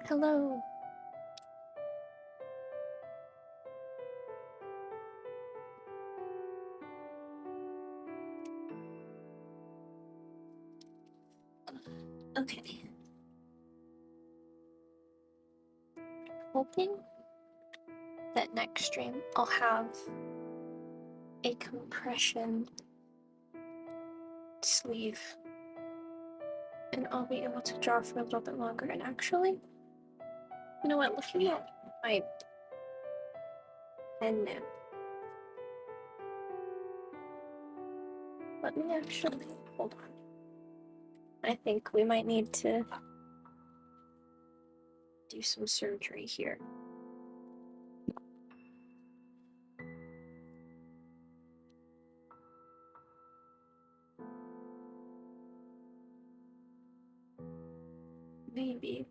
Hello. Okay. Hoping that next stream I'll have a compression sleeve and I'll be able to draw for a little bit longer. And actually, you know what? Looking at my pen nib, let me actually hold on. I think we might need to do some surgery here. Maybe.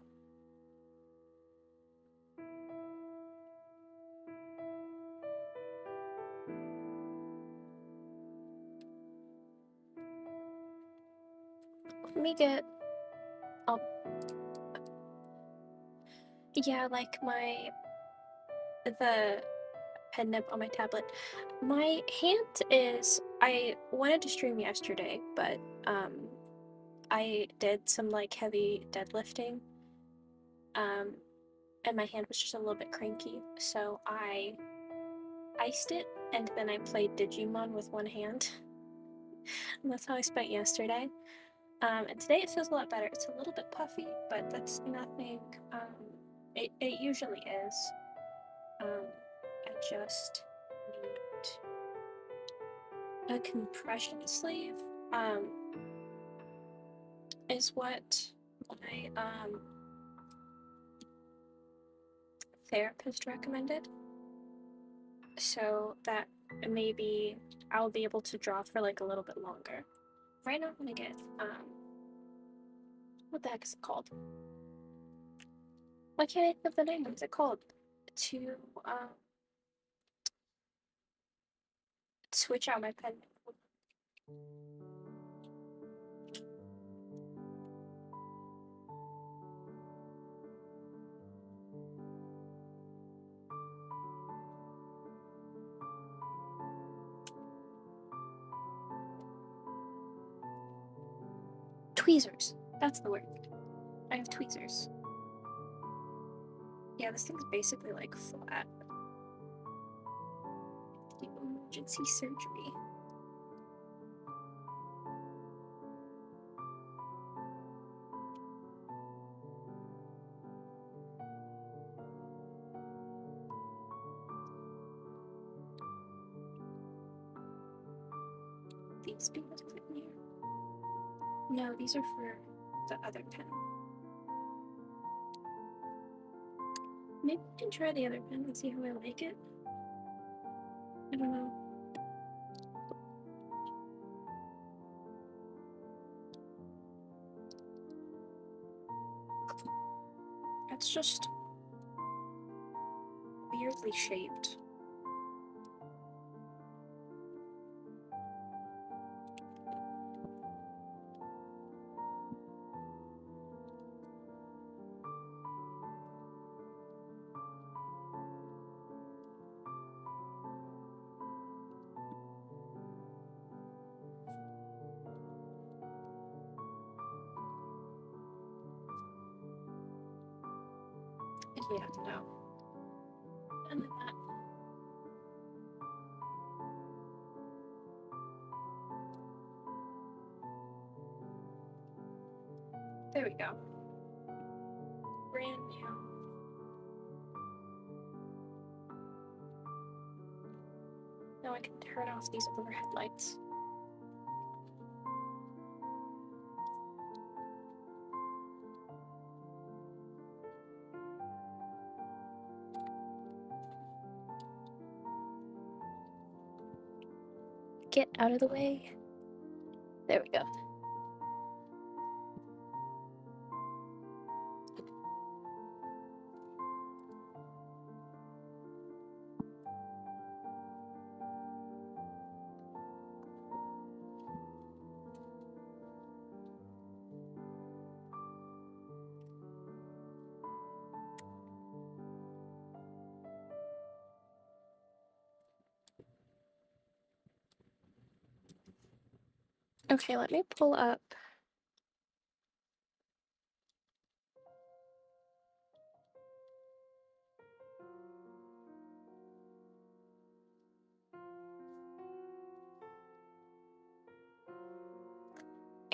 Let me get, yeah, like the pen nib on my tablet. My hand is, I wanted to stream yesterday, but I did some like heavy deadlifting, and my hand was just a little bit cranky, so I iced it and then I played Digimon with one hand. And that's how I spent yesterday. And today it feels a lot better. It's a little bit puffy, but that's nothing. It usually is. I just need a compression sleeve. Is what my therapist recommended, so that maybe I'll be able to draw for like a little bit longer. Right now I'm gonna get what the heck is it called? Why can't I think of the name? What is it called? To switch out my pen. Tweezers. That's the word. I have tweezers. Yeah, this thing's basically like flat. The emergency surgery. These be able to fit in here. No, these are for the other pen. Maybe I can try the other pen and see how I like it. I don't know. It's just weirdly shaped. Yeah, no. None of that. There we go. Brand new. Now I can turn off these overhead lights. Get out of the way. There we go. Okay, let me pull up.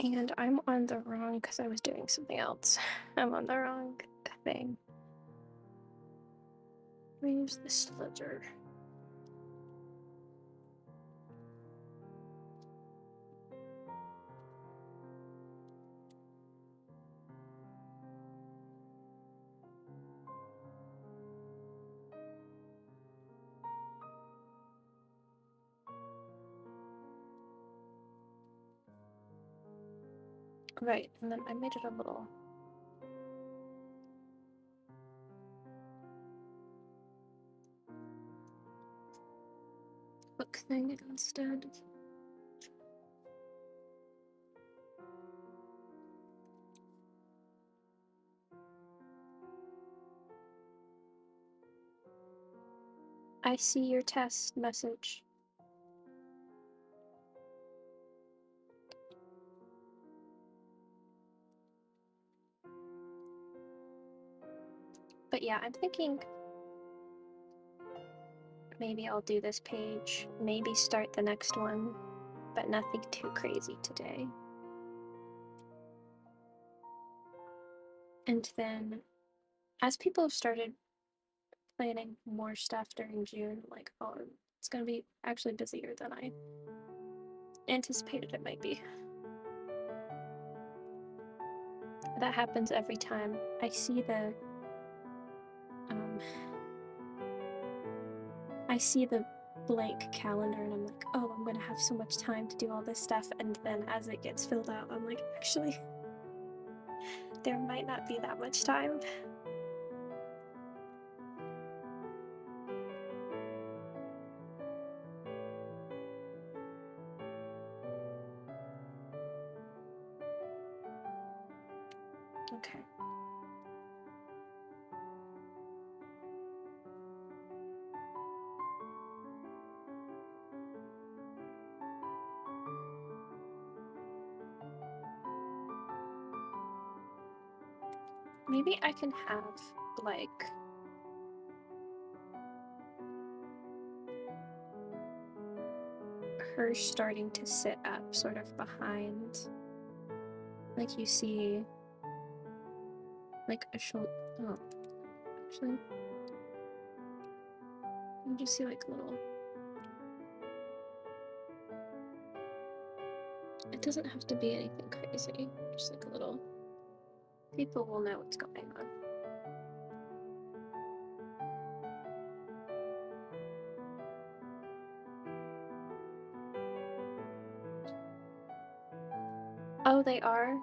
And I'm on the wrong, because I was doing something else. I'm on the wrong thing. Let me use this ledger. Right, and then I made it a little book thing instead. I see your test message. But yeah, I'm thinking maybe I'll do this page, maybe start the next one, but nothing too crazy today. And then, as people have started planning more stuff during June, like, oh, It's gonna be actually busier than I anticipated it might be. That happens every time I see the blank calendar and I'm like, oh, I'm gonna have so much time to do all this stuff, and then as it gets filled out, I'm like, actually, there might not be that much time. Okay. Maybe I can have, like, her starting to sit up sort of behind, like you see, like a shoulder. Oh, actually, you just see like little. It doesn't have to be anything crazy, just like a little. People will know what's going on. Oh, they are?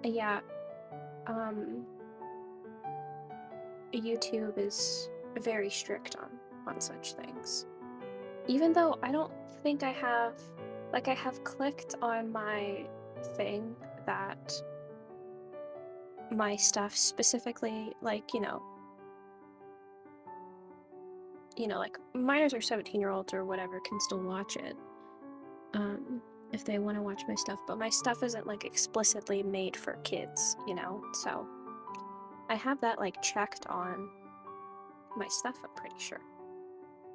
Yeah, YouTube is very strict on such things. Even though I don't think I have, like, I have clicked on my thing that my stuff specifically, like, like minors or 17-year-olds or whatever can still watch it, if they want to watch my stuff, but my stuff isn't like explicitly made for kids, so I have that like checked on my stuff, I'm pretty sure.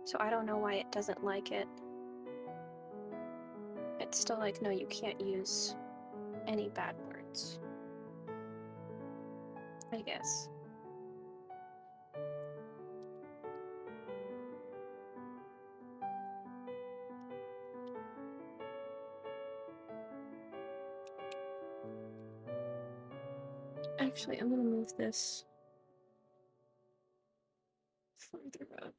So I don't know why it doesn't like it. It's still like, no, you can't use any bad words, I guess. Actually, I'm gonna move this further up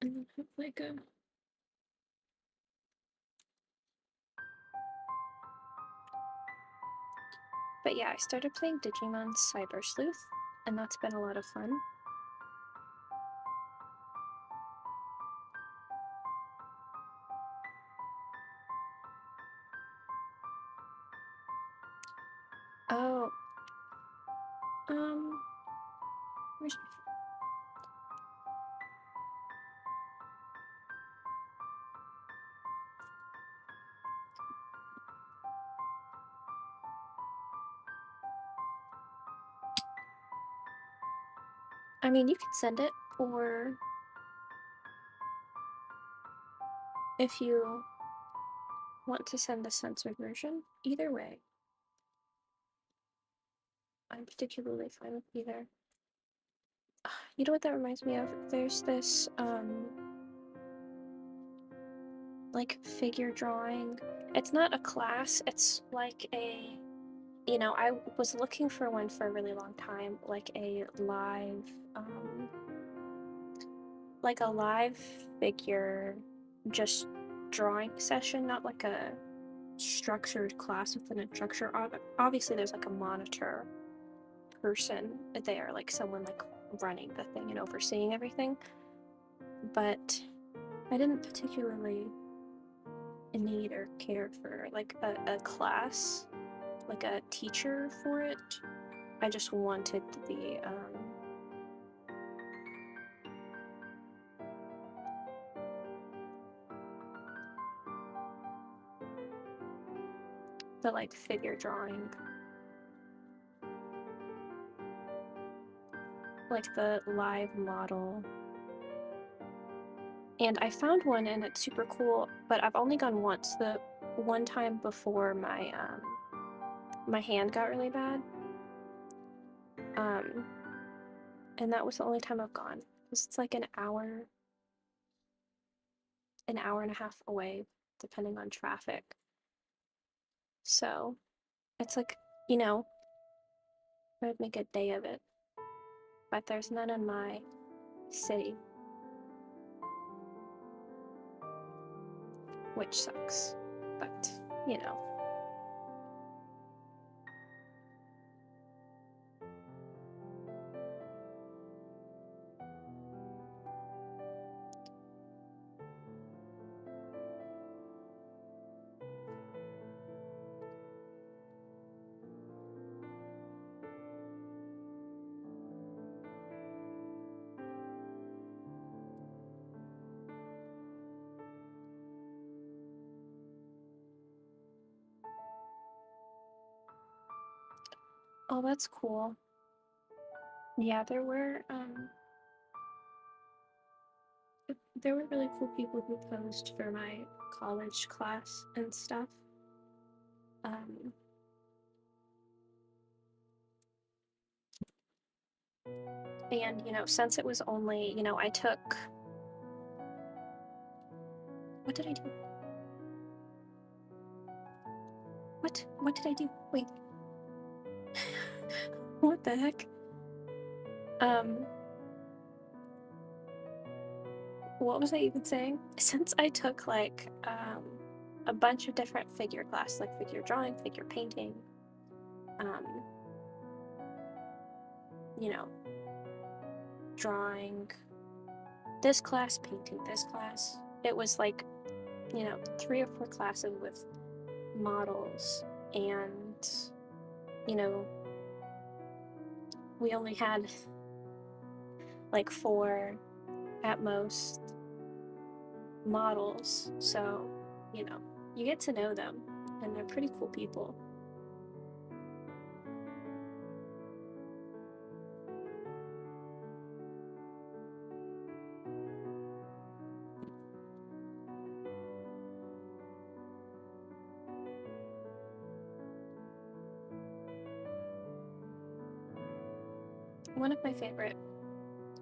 and then have like a. But yeah, I started playing Digimon Cyber Sleuth, and that's been a lot of fun. Oh, where's my phone? I mean, you can send it, or if you want to send the censored version, either way. I'm particularly fine with either. You know what that reminds me of? There's this, like, figure drawing. It's not a class, it's like a, I was looking for one for a really long time, like a live figure, just drawing session, not like a structured class with an instructor. Obviously, there's like a monitor person there, like someone like running the thing and overseeing everything. But I didn't particularly need or care for like a class, like a teacher for it. I just wanted the like figure drawing, like the live model. And I found one and it's super cool, but I've only gone once. The one time before my hand got really bad. And that was the only time I've gone. because it's like an hour and a half away, depending on traffic. So it's like, I would make a day of it. But there's none in my city, which sucks. But, you know. Oh, that's cool. Yeah, there were really cool people who posed for my college class and stuff. Um, and since it was only, I took. What did I do? What did I do? Wait. What the heck? What was I even saying? Since I took like a bunch of different figure class, like figure drawing, figure painting, um, you know, drawing this class, painting this class. It was like, 3 or 4 classes with models, and we only had like 4 at most models, so you get to know them, and they're pretty cool people. One of my favorite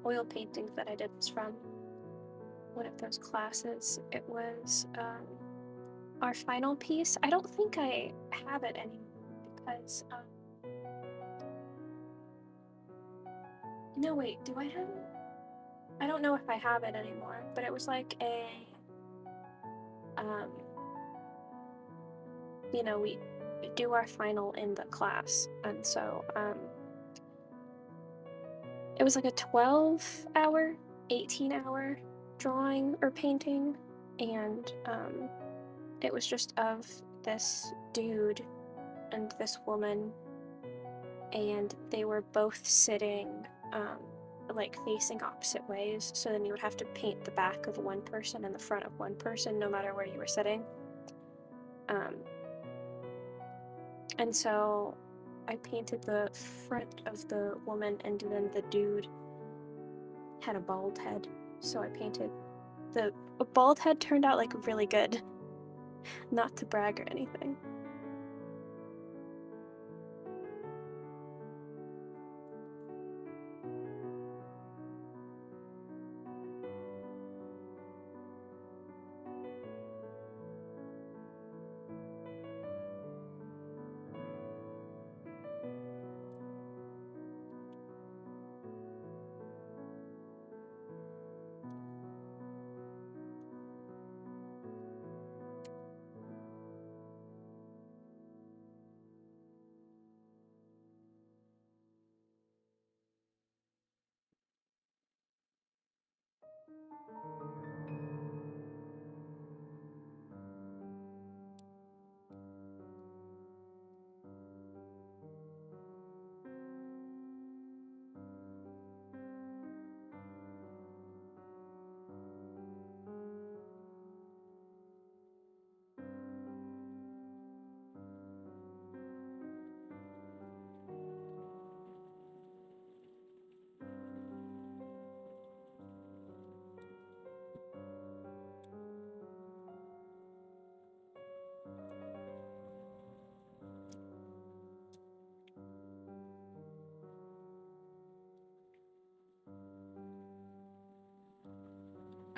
oil paintings that I did was from one of those classes. It was our final piece. I don't think I have it anymore because, no, wait, do I have it? I don't know if I have it anymore, but it was like um, we do our final in the class, and so, it was like a 12-hour, 18-hour drawing or painting, and it was just of this dude and this woman, and they were both sitting like facing opposite ways, so then you would have to paint the back of one person and the front of one person no matter where you were sitting. And so I painted the front of the woman, and then the dude had a bald head, so I painted the bald head. Turned out like really good. Not to brag or anything.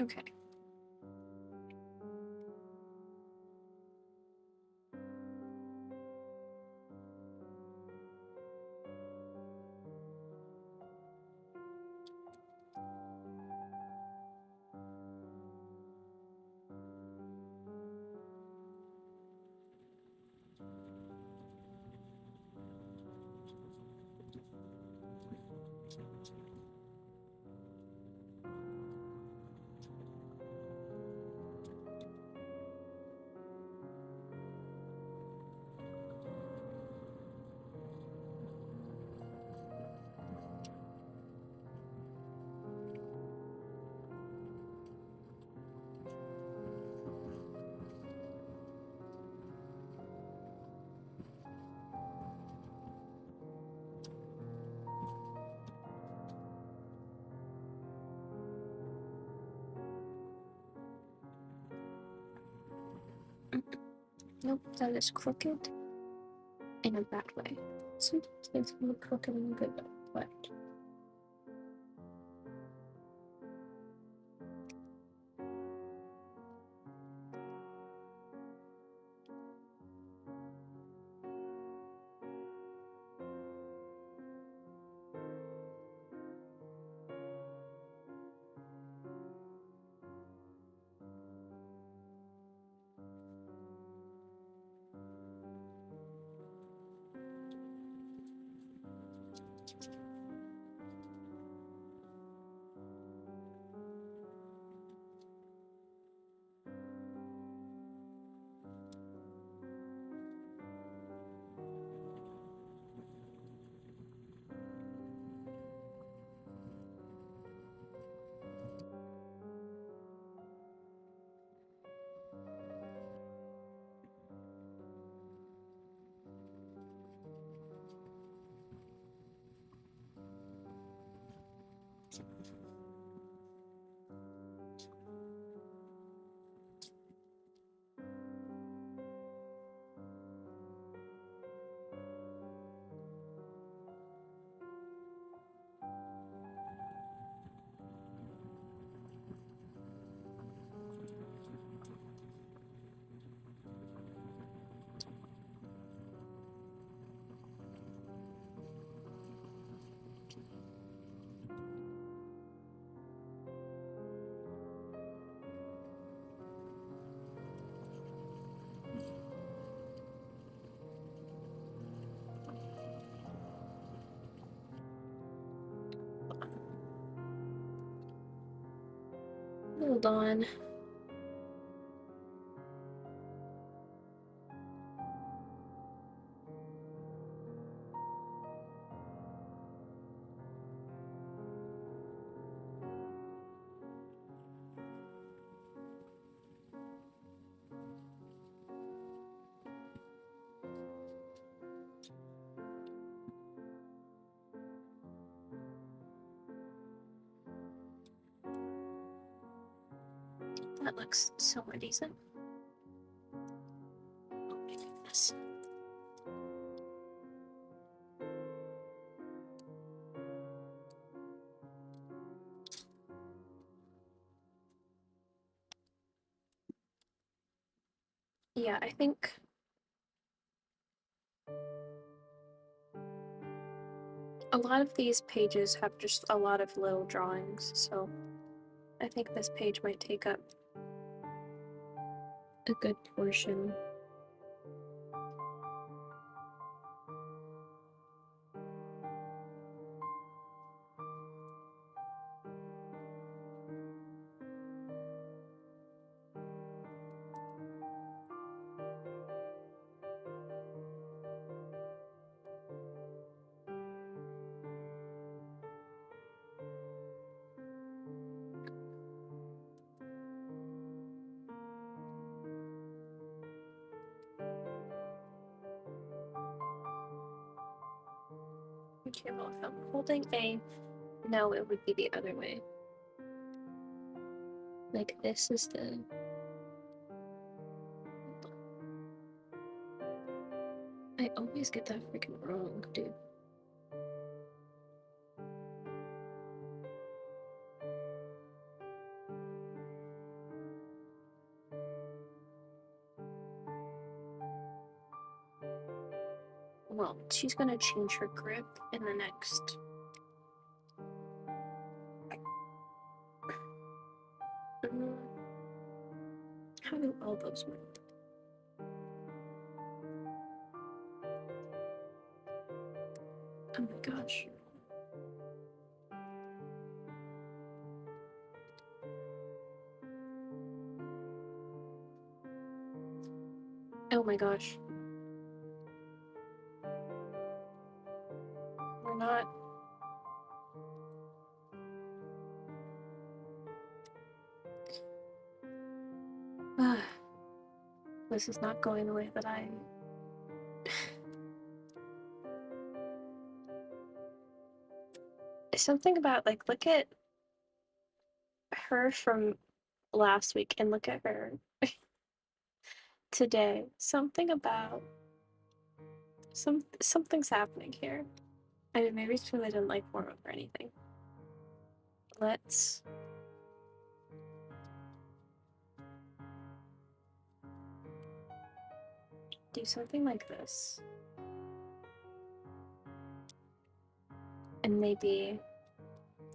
Okay. Nope, that is crooked in a bad way. Sometimes things can look crooked in a good way. Hold on. That looks somewhat decent. Oh my goodness. Yeah, I think a lot of these pages have just a lot of little drawings, so I think this page might take up a good portion. Okay, well, if I'm holding A, no, it would be the other way. Like, this is the... I always get that freaking wrong, dude. she's gonna change her grip in the next... How do elbows work? Oh my gosh. Oh my gosh. We're not... This is not going the way that I... Something about, like, look at her from last week and look at her today. Something about... Something's happening here. I mean, maybe it's because I didn't like warm up or anything. Let's... do something like this. And maybe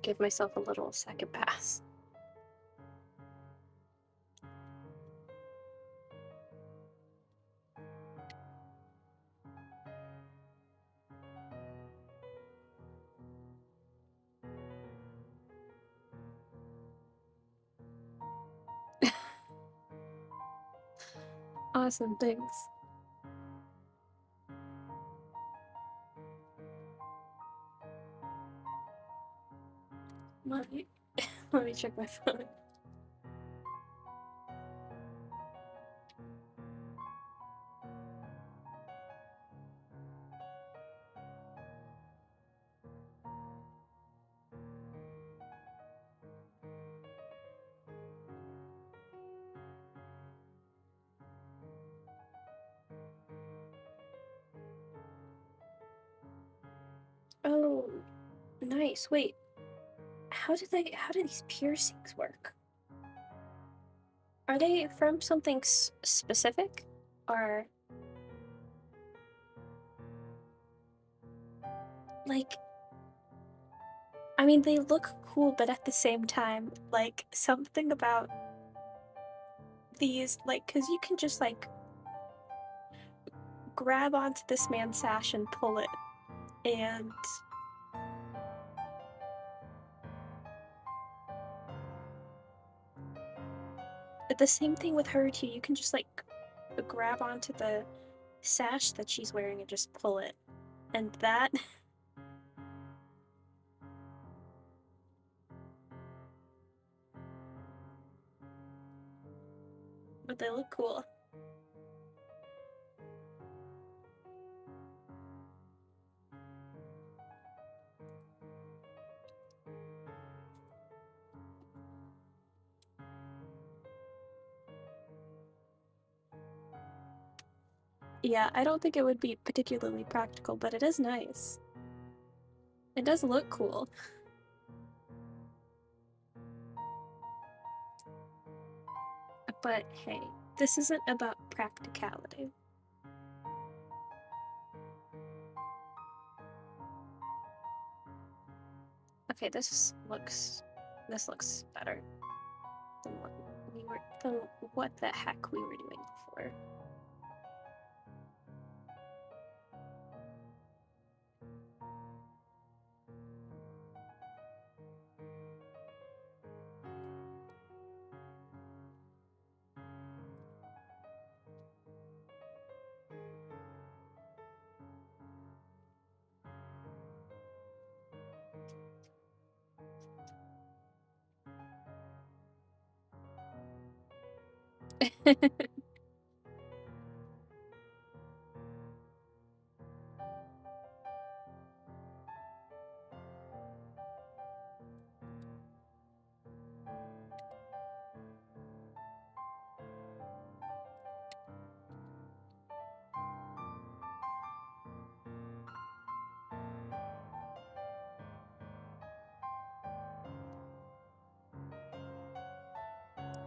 give myself a little second pass. Awesome, thanks. Let me check my phone. Oh, nice. Wait, how do these piercings work? Are they from something specific? Or... like... I mean, they look cool, but at the same time, like, something about these, like, because you can just, like, grab onto this man's sash and pull it, and... the same thing with her, too. You can just, like, grab onto the sash that she's wearing and just pull it. And that... but they look cool. Yeah, I don't think it would be particularly practical, but it is nice. It does look cool. But hey, this isn't about practicality. Okay, this looks better than what the heck we were doing before.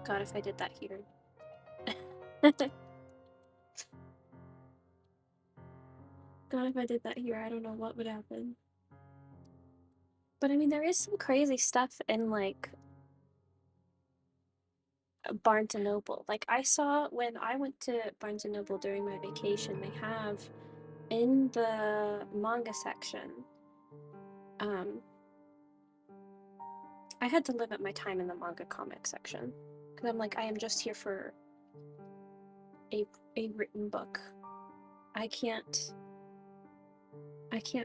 God, if I did that here. God, if I did that here, I don't know what would happen. But I mean, there is some crazy stuff in like Barnes and Noble. Like I saw when I went to Barnes and Noble during my vacation, they have in the manga section. Um, I had to limit my time in the manga comic section because I'm like, I am just here for a written book. I can't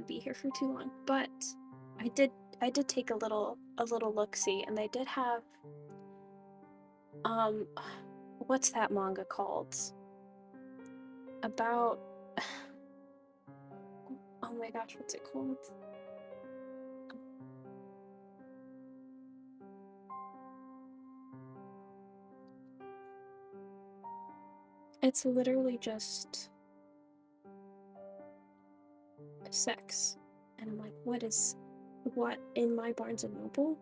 be here for too long. But I did take a little look see, and they did have um what's that manga called? About oh my gosh, what's it called? It's literally just sex. And I'm like, what in my Barnes and Noble?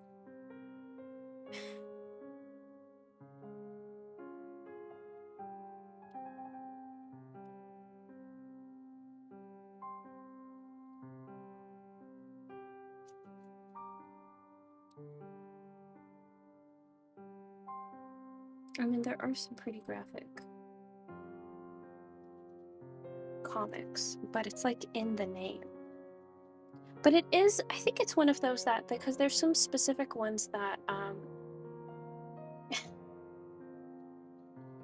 I mean, there are some pretty graphic comics, but it's like in the name. But it is, I think it's one of those that, because there's some specific ones that,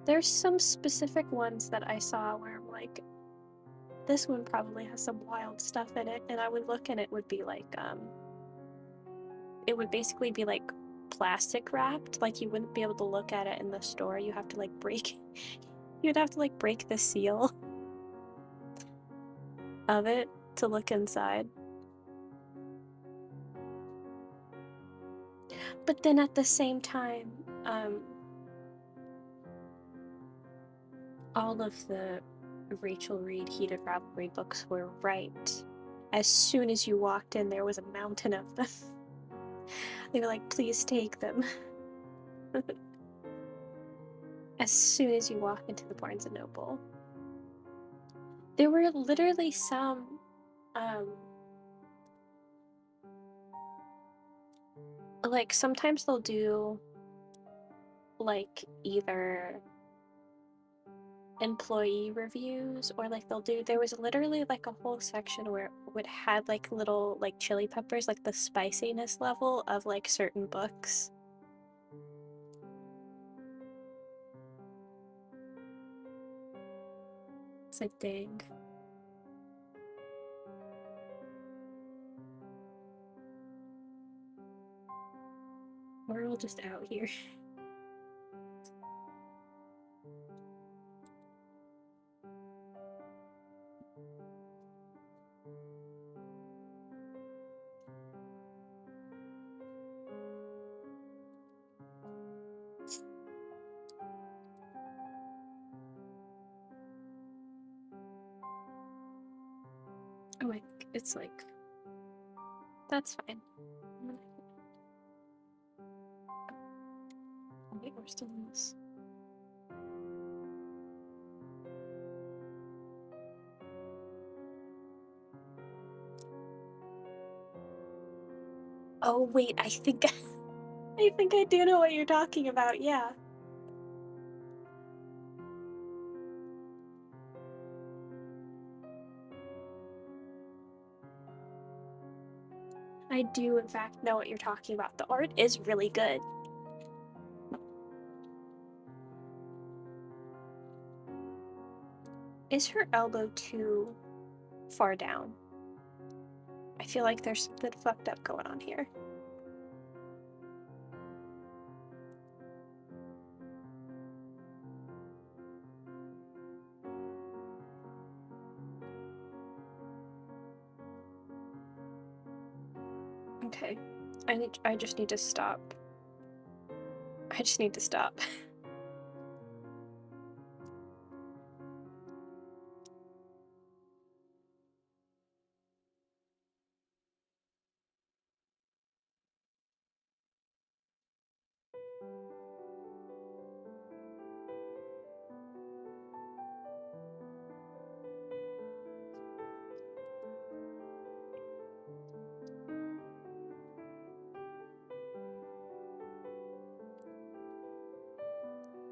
there's some specific ones that I saw where I'm like, this one probably has some wild stuff in it, and I would look and it would be like, it would basically be like plastic wrapped, like you wouldn't be able to look at it in the store, you have to like break, you'd have to like break the seal of it to look inside. But then at the same time, all of the Rachel Reed Heated Ravelry books were right. As soon as you walked in, there was a mountain of them. They were like, please take them. As soon as you walk into the Barnes and Noble. There were literally some, like sometimes they'll do like either employee reviews or like there was literally like a whole section where it would had like little like chili peppers, like the spiciness level of like certain books. It's like, dang. We're all just out here. Oh, it's like, that's fine. Oh, wait, we're still in this. Oh, wait, I think I think I do know what you're talking about, yeah. I do, in fact, know what you're talking about. The art is really good. Is her elbow too far down? I feel like there's something fucked up going on here. Okay. I just need to stop. I just need to stop.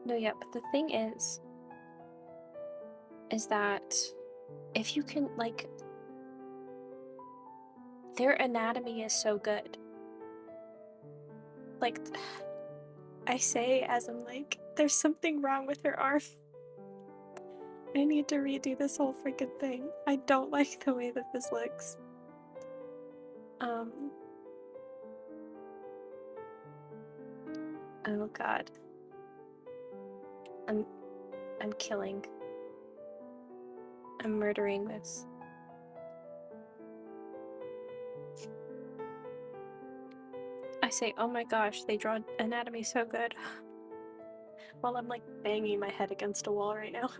No, yeah, but the thing is that if you can, like, their anatomy is so good. Like, I say as I'm like, there's something wrong with her arm. I need to redo this whole freaking thing. I don't like the way that this looks. Oh god. I'm killing. I'm murdering this. I say, oh my gosh, they draw anatomy so good. While I'm like banging my head against a wall right now.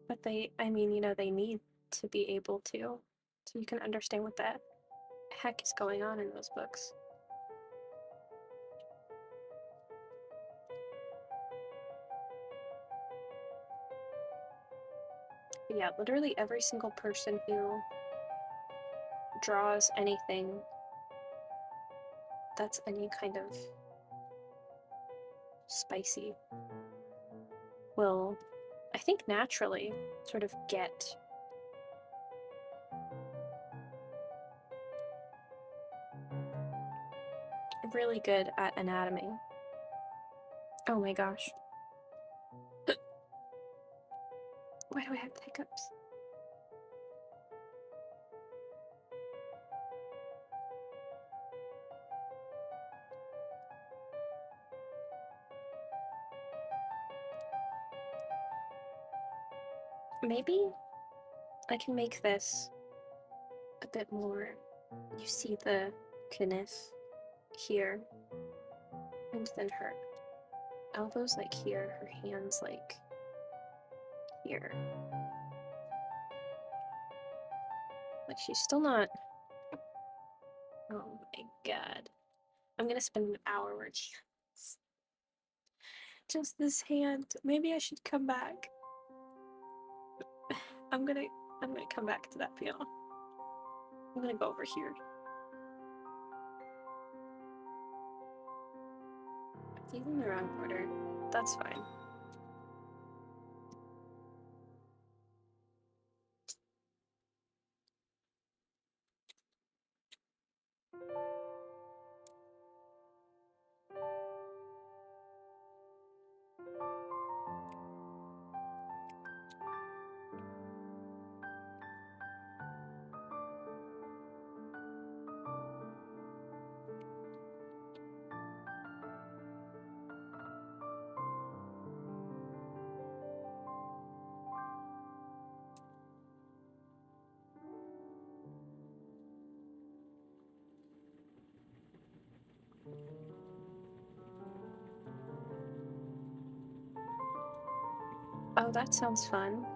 But I mean, you know, they need to be able to. So you can understand what the heck is going on in those books. But yeah, literally every single person who draws anything that's any kind of spicy will, I think, naturally sort of get really good at anatomy. Oh my gosh. Why do I have hiccups? Maybe I can make this a bit more. You see the kniff here, and then her elbows like here, her hands like here. Like she's still not. Oh my god. I'm gonna spend an hour working on this. Just this hand. Maybe I should come back. I'm gonna come back to that piano. I'm gonna go over here. These in the wrong order. That's fine. Oh, that sounds fun.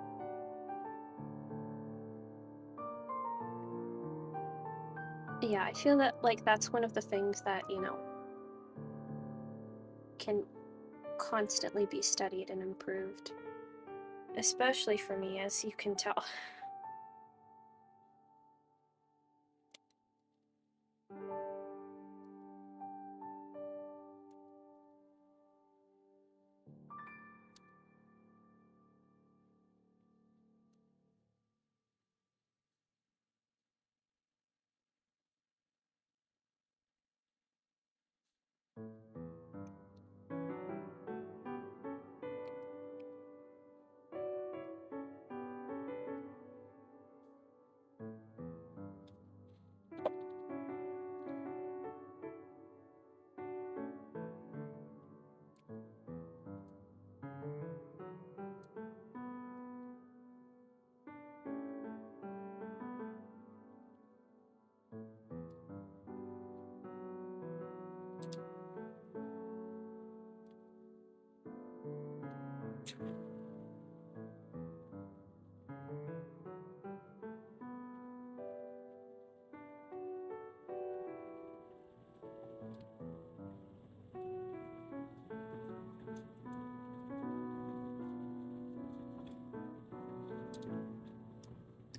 Yeah, I feel that like that's one of the things that, you know, can constantly be studied and improved. Especially for me, as you can tell.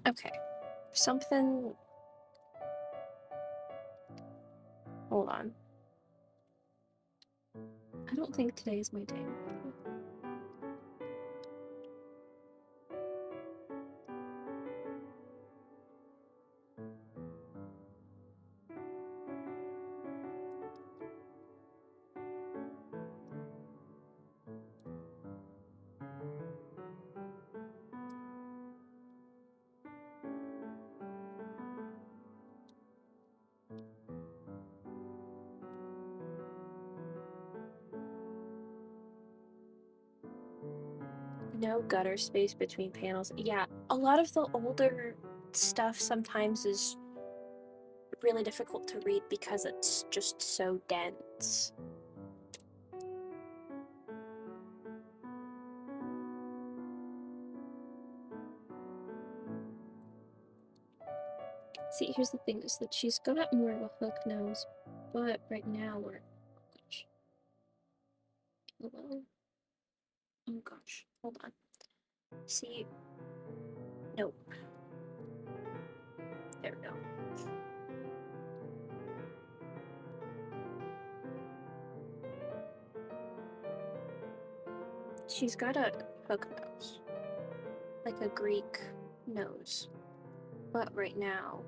Okay. Something. Hold on. I don't think today is my day. No gutter space between panels. Yeah, a lot of the older stuff sometimes is really difficult to read because it's just so dense. See, here's the thing, is that she's got more of a hook nose, but right now we're... Gosh. Hello? Oh gosh, hold on. See? Nope. There we go. She's got a hook nose. Like a Greek nose. But right now,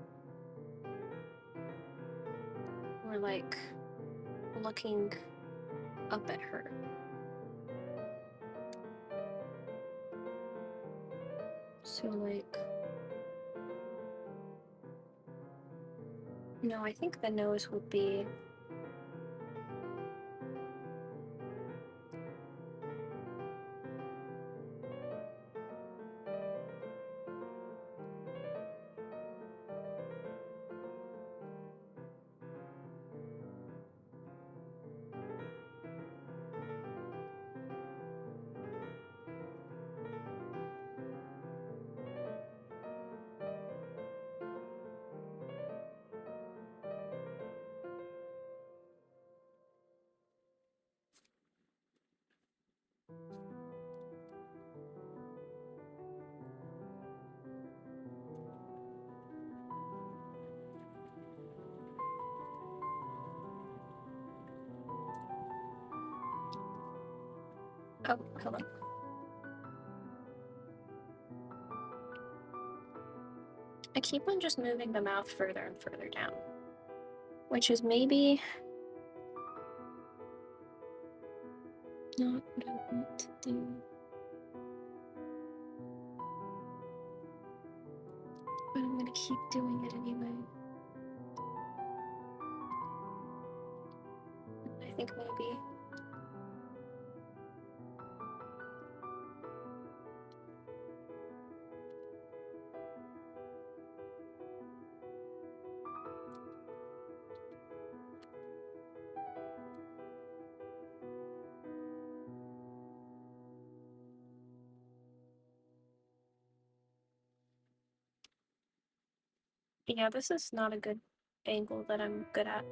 we're like looking up at her. So like... No, I think the nose would be... Oh, hello. I keep on just moving the mouth further and further down. Which is maybe... not what I want to do. But I'm gonna keep doing it anyway. I think maybe... Yeah, this is not a good angle that I'm good at.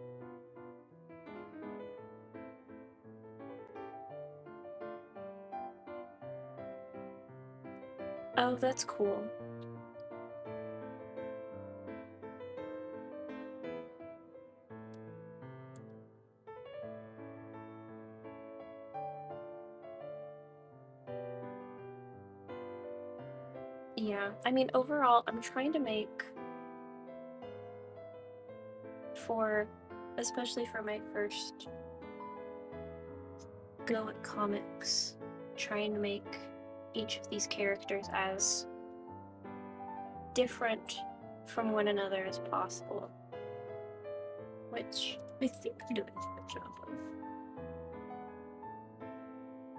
Oh, that's cool. Yeah, I mean, overall, I'm trying to make... for... especially for my first go at comics, trying to make each of these characters as different from one another as possible. Which I think I'm doing a good job of.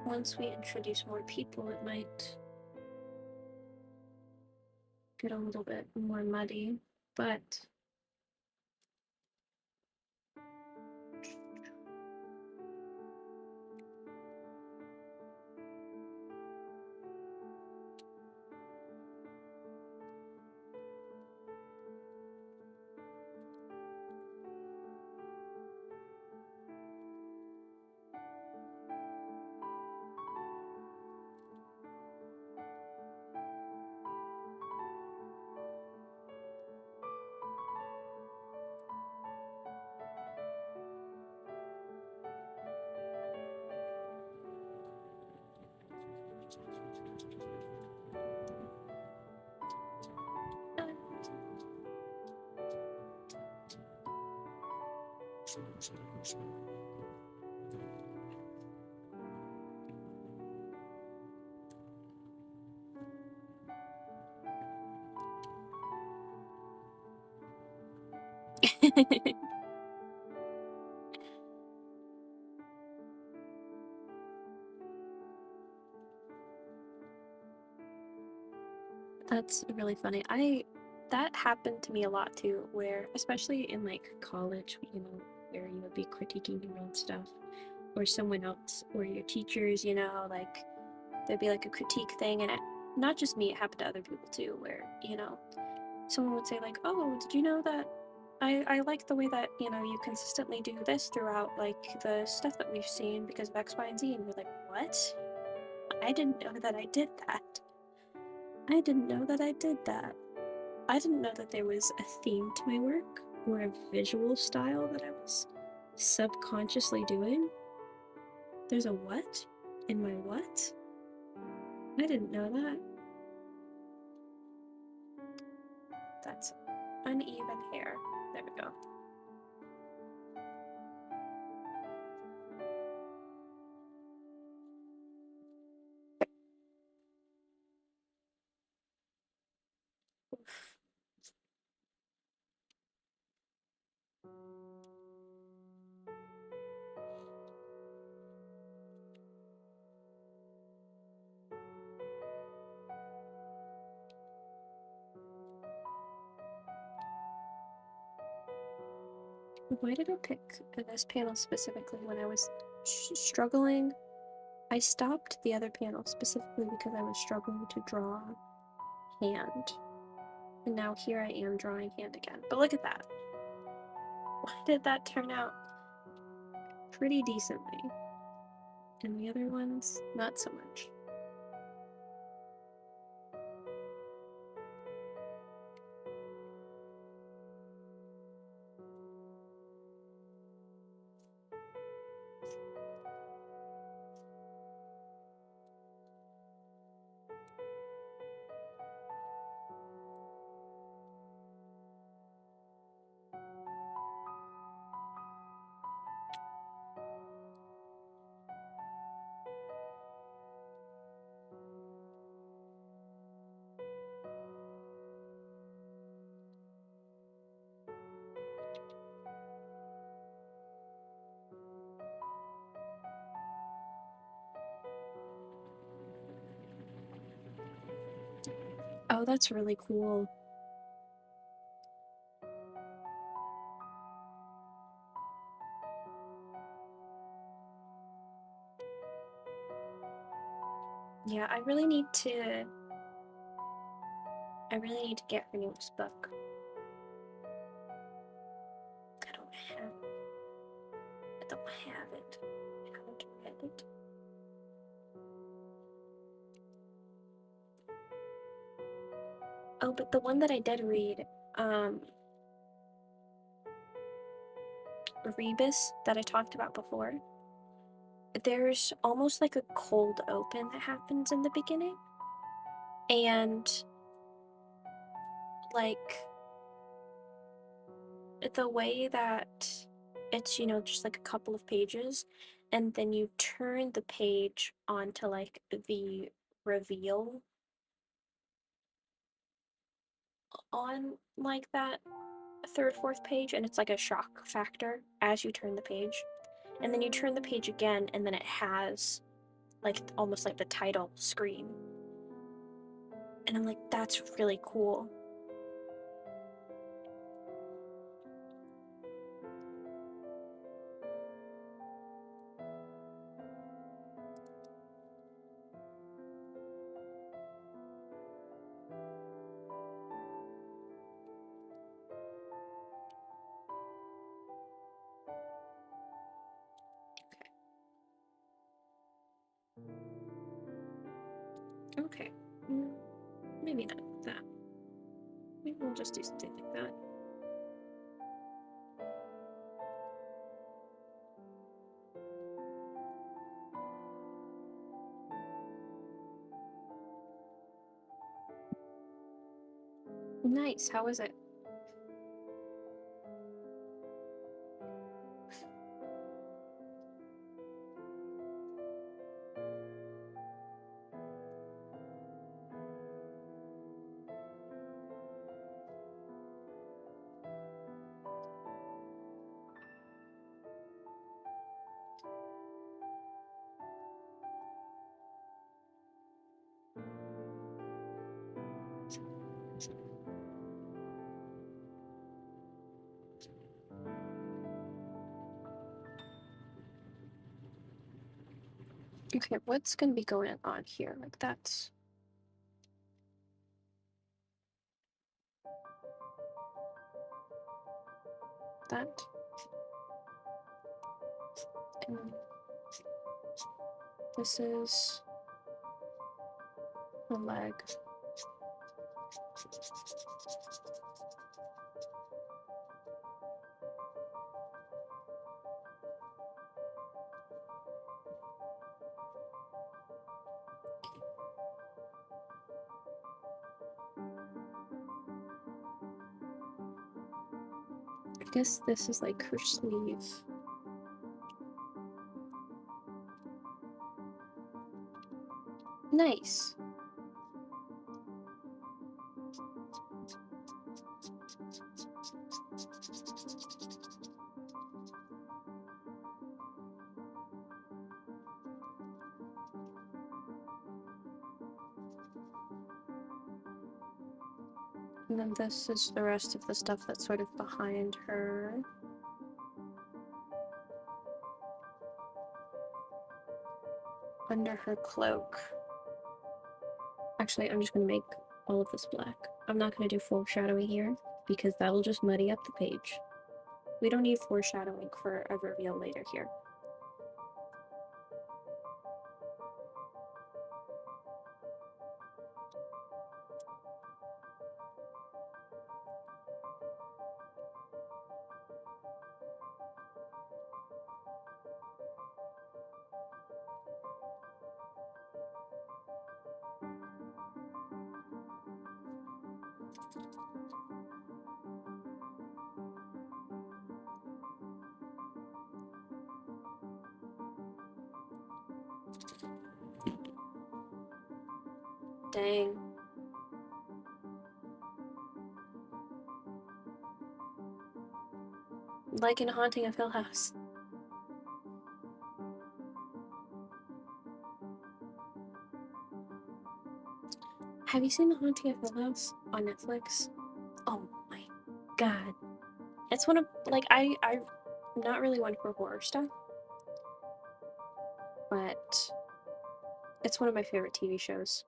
Once we introduce more people, it might get a little bit more muddy, but... That's really funny. That happened to me a lot too, where especially in like college, where you would be critiquing your own stuff, or someone else, or your teachers, like there'd be like a critique thing, and not just me, it happened to other people too, where someone would say like, "Oh, did you know that I like the way that you consistently do this throughout like the stuff that we've seen because of X, Y, and Z," and you're like, "What? I didn't know that I did that. I didn't know that I did that. I didn't know that there was a theme to my work or a visual style that I was subconsciously doing. There's a what in my what? I didn't know that." That's uneven hair. There we go. Oof. Why did I pick this panel specifically when I was struggling? I stopped the other panel specifically because I was struggling to draw hand. And now here I am drawing hand again. But look at that. Why did that turn out pretty decently? And the other ones, not so much. Oh, that's really cool. Yeah, I really need to get her newest book. I don't have it. I haven't read it. Oh, but the one that I did read, Rebus, that I talked about before, there's almost like a cold open that happens in the beginning. And like the way that it's, just like a couple of pages, and then you turn the page onto like the reveal on like that third, fourth page, and it's like a shock factor as you turn the page. And then you turn the page again, and then it has like almost like the title screen. And I'm like, that's really cool. Okay. Maybe not that. Maybe we'll just do something like that. Nice. How was it? Okay, what's gonna be going on here? Like that's that. And this is the leg. I guess this is like her sleeve. Nice. And then this is the rest of the stuff that's sort of behind her. Under her cloak. Actually, I'm just gonna make all of this black. I'm not gonna do foreshadowing here, because that'll just muddy up the page. We don't need foreshadowing for a reveal later here. Dang. Like in Haunting of Hill House. Have you seen The Haunting of Hill House on Netflix? Oh my god. It's one of, like, I'm not really one for horror stuff, but it's one of my favorite TV shows.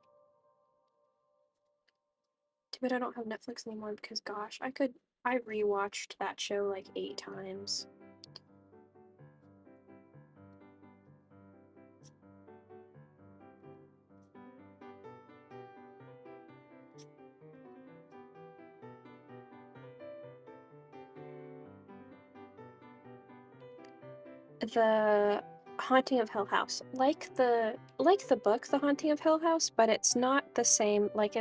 Too bad I don't have Netflix anymore because, gosh, I rewatched that show like 8 times. The Haunting of Hill House, like the book The Haunting of Hill House, but it's not the same. Like,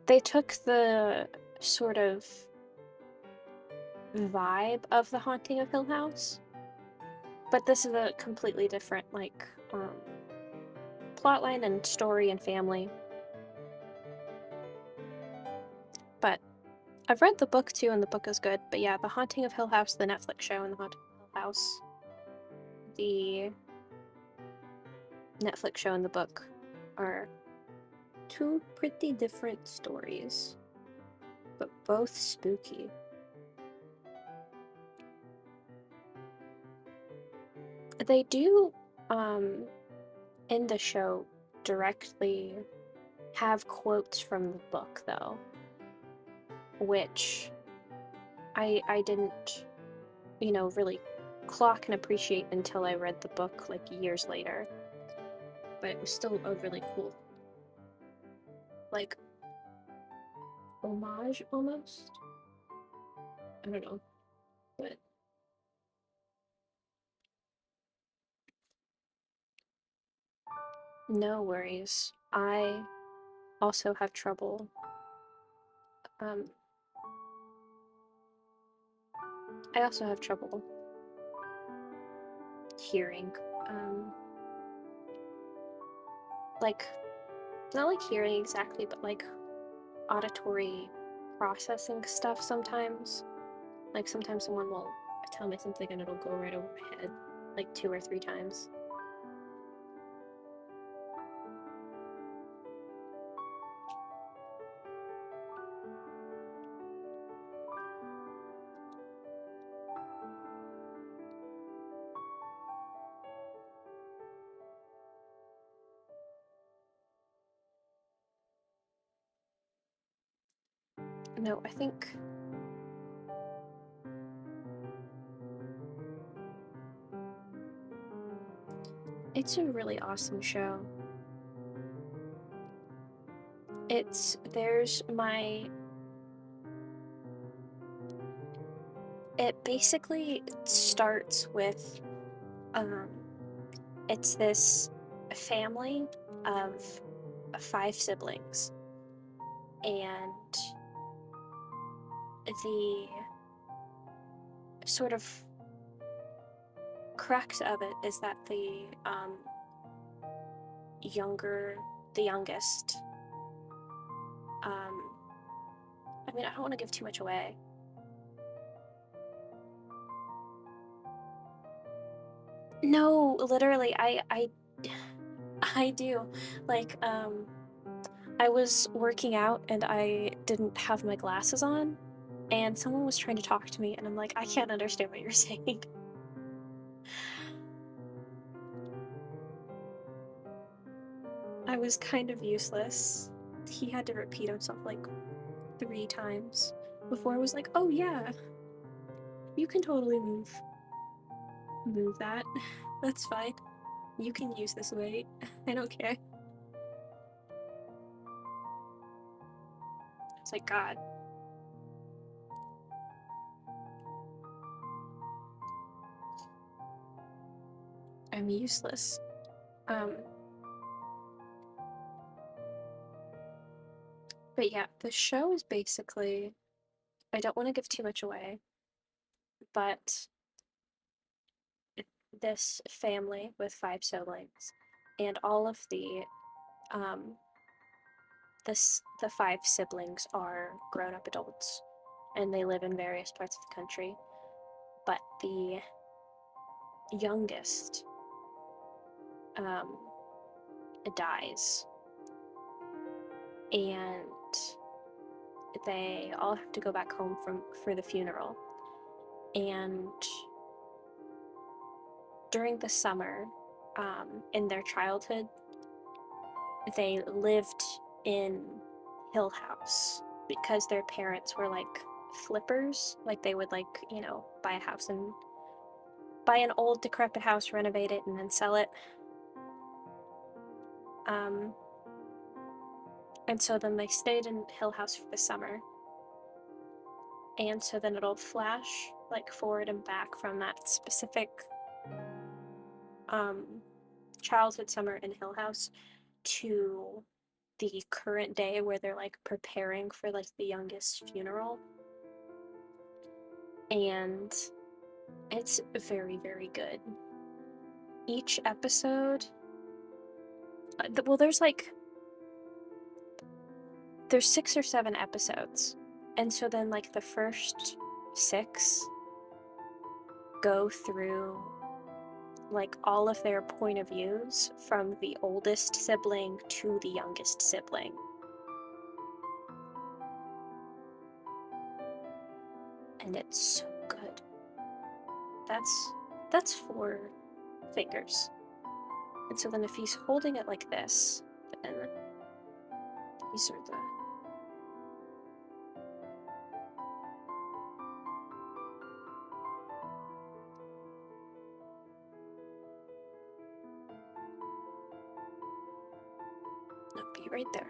they took the sort of vibe of The Haunting of Hill House, but this is a completely different, like, plotline and story and family. But I've read the book too, and the book is good. But yeah, The Haunting of Hill House, the Netflix show, and The Haunting of Hill House, the Netflix show, and the book are two pretty different stories, but both spooky. They do, in the show, directly have quotes from the book, though, which I didn't, really clock and appreciate until I read the book, like, years later. But it was still a really cool, like, homage, almost? I don't know, but... No worries. I also have trouble, um... I also have trouble hearing, like, not like hearing exactly, but like auditory processing stuff sometimes. Like sometimes someone will tell me something and it'll go right over my head, like 2 or 3 times. No, I think it's a really awesome show. There's my It basically starts with um it's this family of 5 siblings, and the sort of crux of it is that younger the youngest, um I mean, I don't want to give too much away. No, literally, I do. Like, I was working out and I didn't have my glasses on, and someone was trying to talk to me, and I'm like, I can't understand what you're saying. I was kind of useless. He had to repeat himself like 3 times before I was like, oh yeah, you can totally move that. That's fine. You can use this weight. I don't care. It's like, God, I'm useless. Um, but yeah, the show is basically, I don't want to give too much away, but this family with 5 siblings, and all of um, the 5 siblings are grown-up adults, and they live in various parts of the country. But the youngest um, dies, and they all have to go back home for the funeral. And during the summer, in their childhood, they lived in Hill House because their parents were like flippers. Like they would buy a house and buy an old decrepit house, renovate it, and then sell it. Um, and so then they stayed in Hill House for the summer. And so then it'll flash like forward and back from that specific um, childhood summer in Hill House to the current day where they're like preparing for like the youngest funeral. And it's very, very good. Each episode, well, there's 6 or 7 episodes, and so then like the first 6 go through like all of their point of views from the oldest sibling to the youngest sibling. And it's so good. That's 4 fingers. And so then if he's holding it like this, then these are the It'll be right there.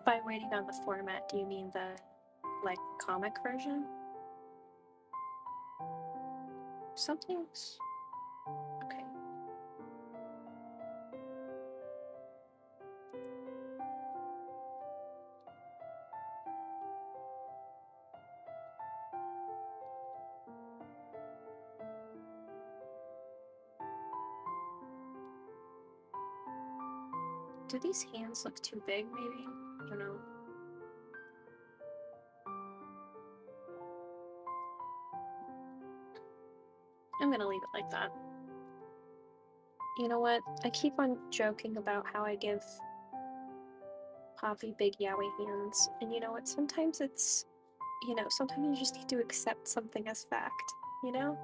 By waiting on the format, do you mean the like comic version? Something's okay. Do these hands look too big, maybe? I don't know. I'm gonna leave it like that. You know what? I keep on joking about how I give Poppy big yaoi hands, and you know what? Sometimes it's, sometimes you just need to accept something as fact, you know?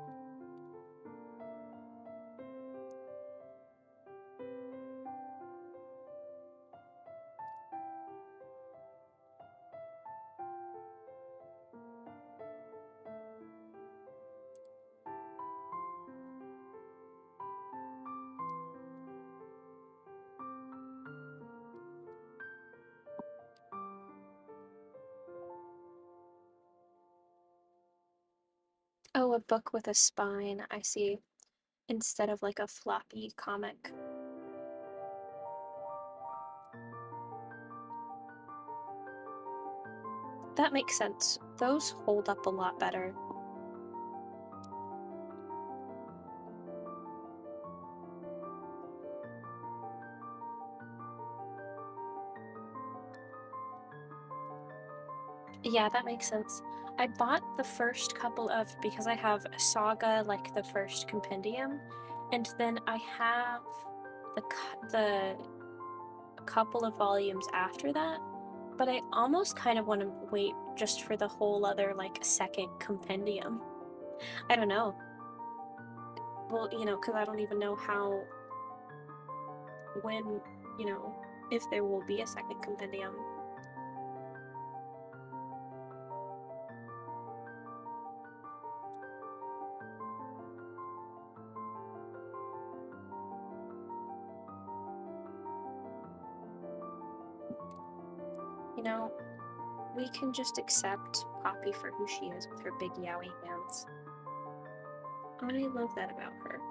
Oh, a book with a spine, I see. Instead of like a floppy comic. That makes sense. Those hold up a lot better. Yeah, that makes sense. I bought the first couple of, because I have Saga, like the first compendium, and then I have the couple of volumes after that, but I almost kind of want to wait just for the whole other, like, second compendium. I don't know. Well, because I don't even know when, you know, if there will be a second compendium. You know, we can just accept Poppy for who she is with her big yaoi hands. I love that about her.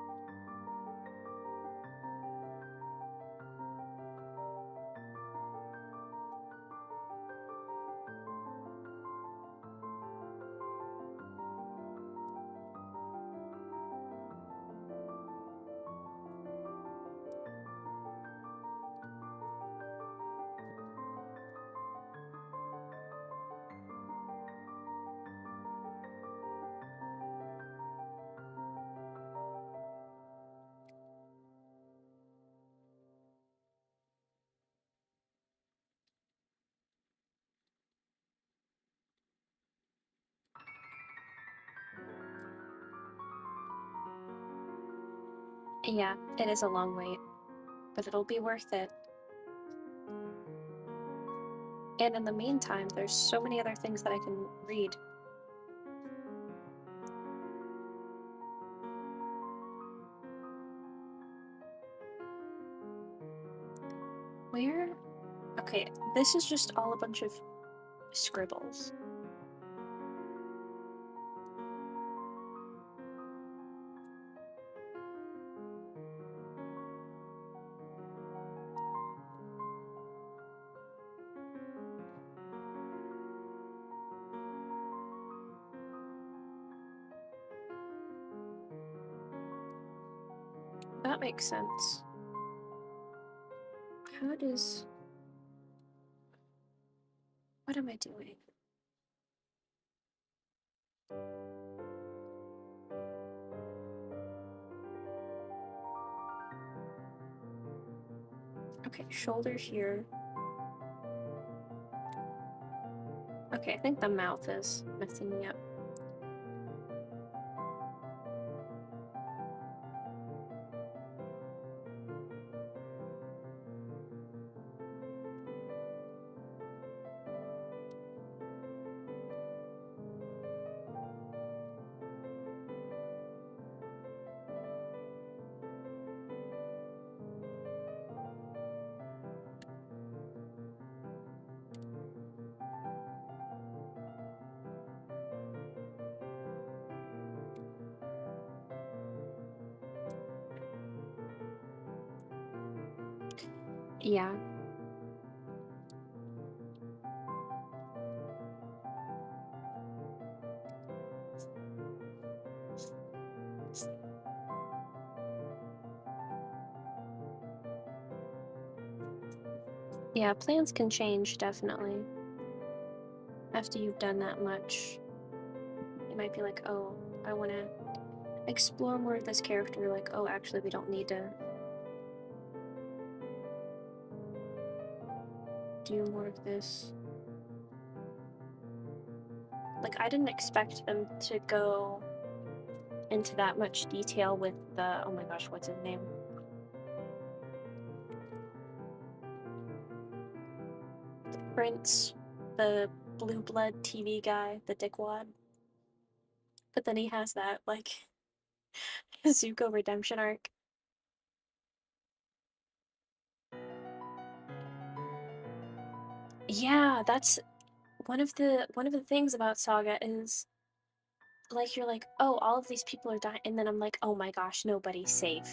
Yeah, it is a long wait, but it'll be worth it. And in the meantime, there's so many other things that I can read. Where? Okay, this is just all a bunch of scribbles. That makes sense. How does... What am I doing? Okay, shoulders here. Okay, I think the mouth is messing me up. Yeah. Yeah, plans can change, definitely. After you've done that much, you might be like, oh, I want to explore more of this character. Like, oh, actually, we don't need to do more of this. Like, I didn't expect them to go into that much detail with the, oh my gosh, what's his name? The Prince, the blue blood TV guy, the dickwad. But then he has that, like, Zuko redemption arc. Yeah, that's one of the things about Saga is like you're like, oh, all of these people are dying, and then I'm like, oh my gosh, nobody's safe.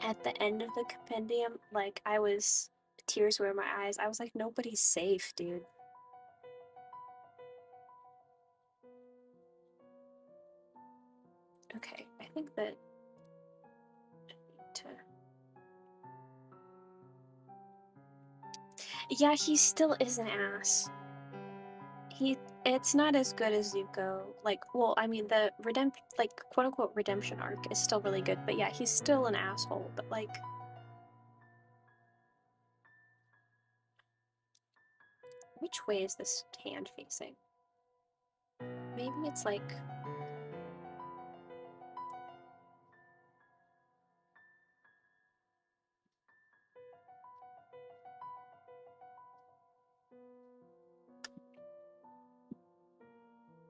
At the end of the compendium, like tears were in my eyes. I was like, nobody's safe, dude. Okay, I think that I need to. Yeah, he still is an ass. It's not as good as Zuko. Like, well, I mean, the like quote unquote redemption arc is still really good, but yeah, he's still an asshole. But like, which way is this hand facing? Maybe it's like.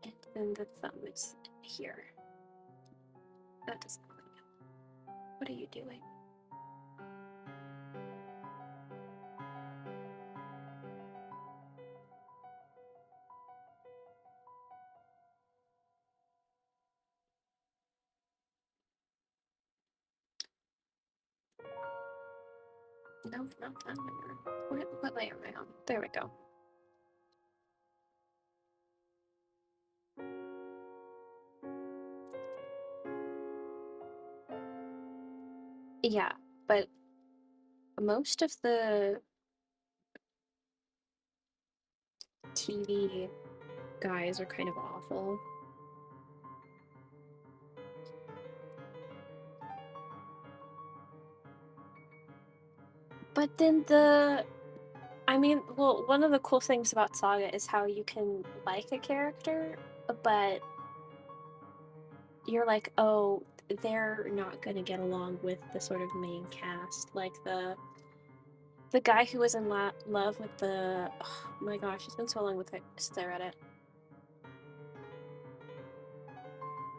And then the thumb is here. That doesn't look good. What are you doing? No, not that layer. What layer am I on? There we go. Yeah, but most of the TV guys are kind of awful. But then I mean, well, one of the cool things about Saga is how you can like a character, but you're like, oh, they're not gonna get along with the sort of main cast. Like the guy who was in love with the, oh my gosh, it's been so long since I read it.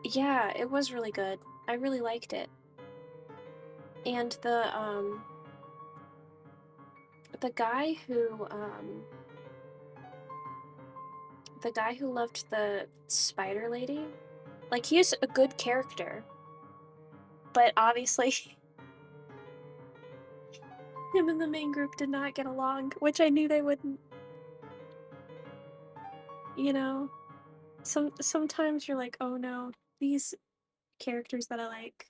Yeah, it was really good. I really liked it. And the guy who the guy who loved the spider lady, like he's a good character, but obviously him and the main group did not get along, which I knew they wouldn't. You know, sometimes you're like, oh no, these characters that I like,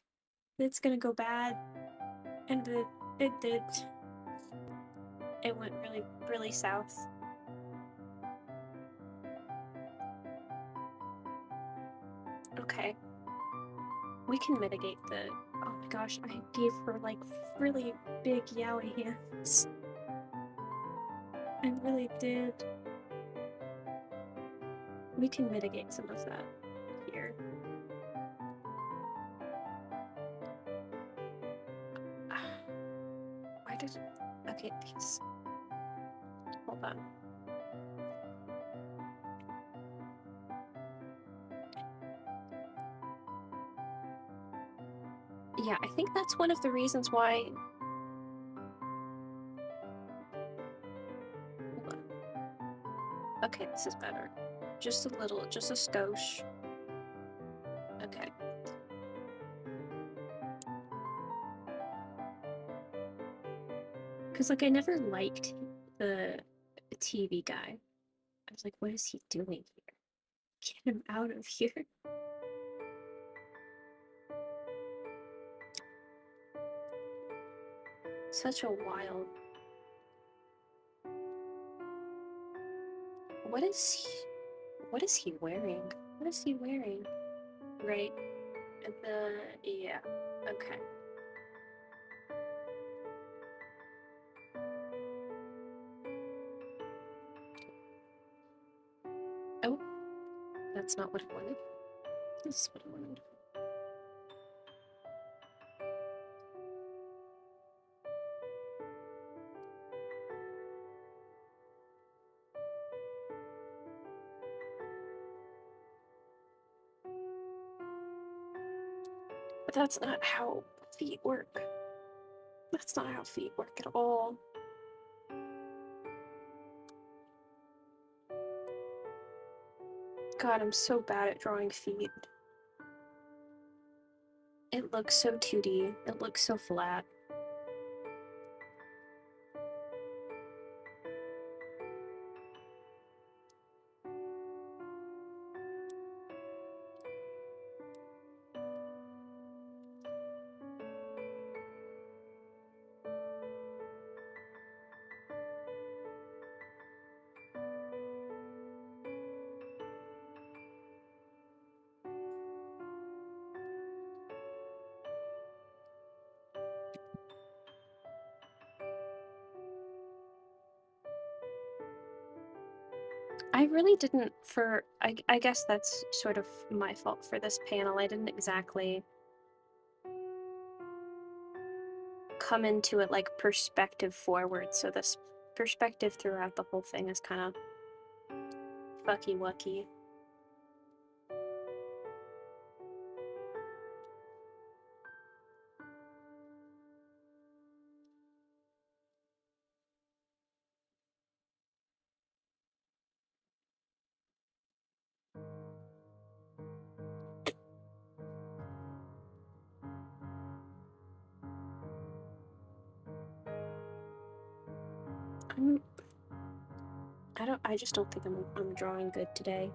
it's gonna go bad, and it did. It went really really south. Okay, we can mitigate the. Oh my gosh, I gave her like really big yaoi hands. I really did. We can mitigate some of that here. Why did it... Okay, these... Hold on. Yeah, I think that's one of the reasons why... Hold on. Okay, this is better. Just a little, just a skosh. Okay. Because, like, I never liked the TV guy. I was like, what is he doing here? Get him out of here. Such a wild... What is he? What is he wearing? What is he wearing? Right. Yeah. Okay. Oh, that's not what I wanted. This is what I wanted. But that's not how feet work. That's not how feet work at all. God, I'm so bad at drawing feet. It looks so 2D. It looks so flat. I really didn't I guess that's sort of my fault for this panel. I didn't exactly come into it like perspective forward, so this perspective throughout the whole thing is kind of fucky-wucky. I just don't think I'm drawing good today.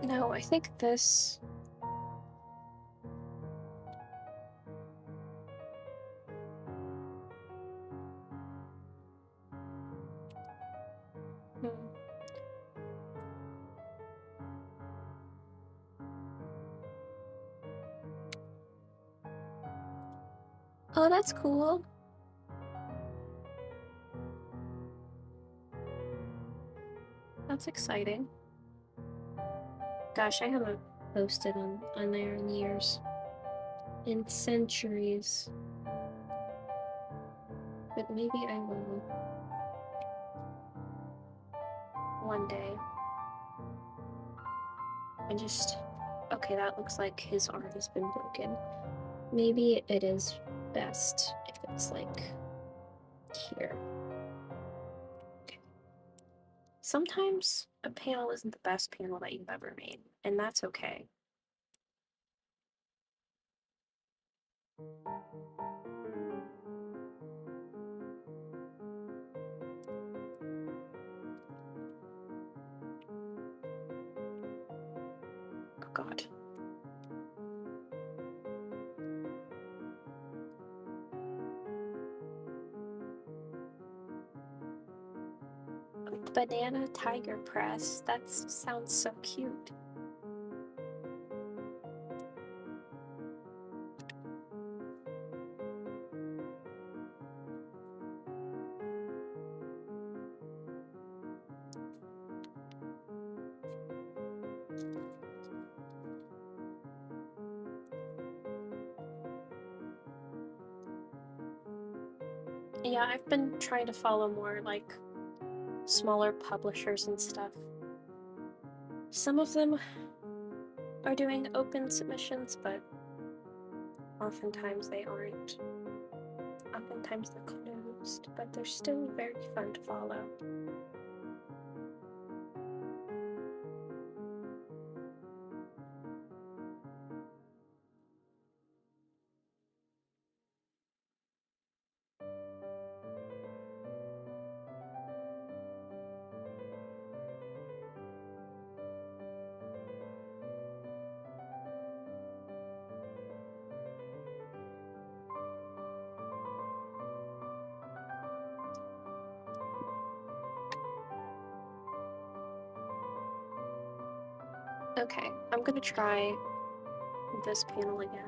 No, I think this... Hmm. Oh, that's cool. That's exciting. Gosh, I haven't posted on there in years. In centuries. But maybe I will one day. I just... Okay, that looks like his arm has been broken. Maybe it is best if it's like here. Okay. Sometimes a panel isn't the best panel that you've ever made, and that's okay. Oh god. Banana tiger press. That sounds so cute. Yeah, I've been trying to follow more like smaller publishers and stuff. Some of them are doing open submissions, but oftentimes they aren't. Oftentimes they're closed, but they're still very fun to follow. Okay, I'm gonna try this panel again.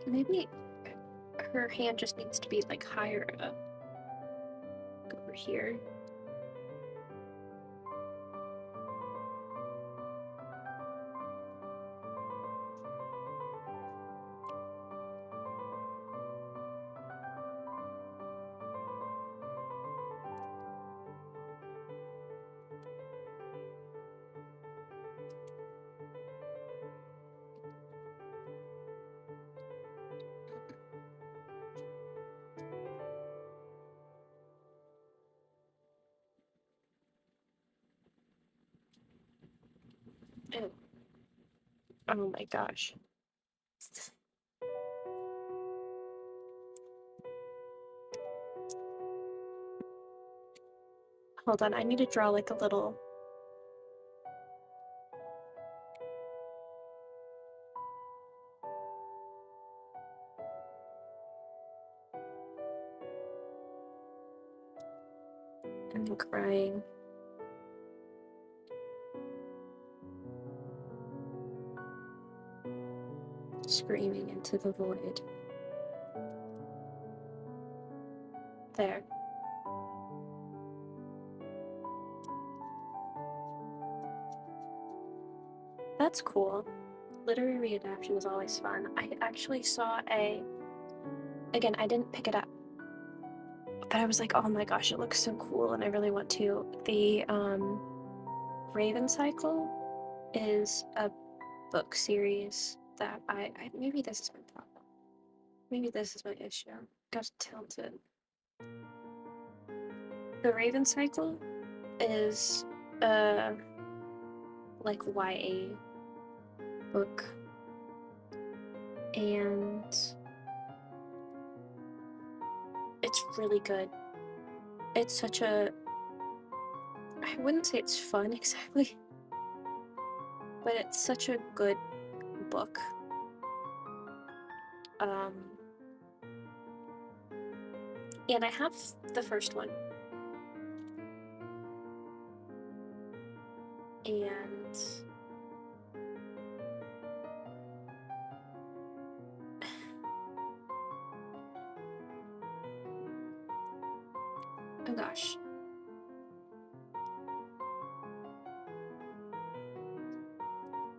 Maybe her hand just needs to be like higher up. Over here. Oh, oh my gosh. Hold on, I need to draw like a little. I'm crying. Screaming into the void. There. That's cool. Literary adaptation is always fun. I actually saw again, I didn't pick it up, but I was like, oh my gosh, it looks so cool and I really want to. The Raven Cycle is a book series that I maybe this is my problem. Maybe this is my issue. Got tilted. The Raven Cycle is like YA book, and it's really good. It's such a, I wouldn't say it's fun exactly, but it's such a good book. And I have the first one, and oh gosh.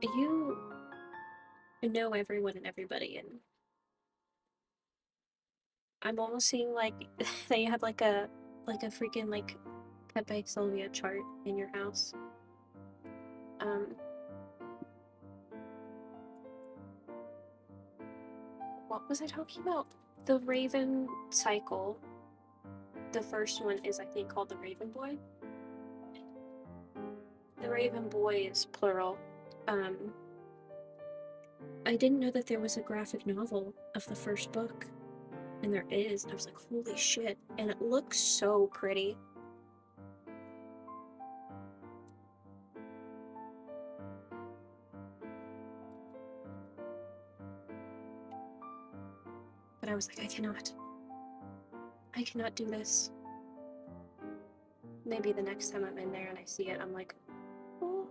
You know everyone and everybody, and I'm almost seeing like that you have like a freaking like Pepe Sylvia chart in your house. What was I talking about? The Raven Cycle. The first one is, I think, called the Raven Boy. The Raven Boy is plural. I didn't know that there was a graphic novel of the first book. And there is. And I was like, holy shit. And it looks so pretty. But I was like, I cannot do this. Maybe the next time I'm in there and I see it, I'm like, oh.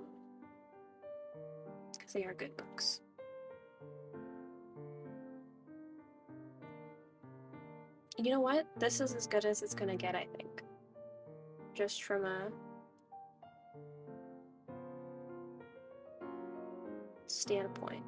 Because they are good books. You know what? This is as good as it's gonna get, I think. Just from a standpoint.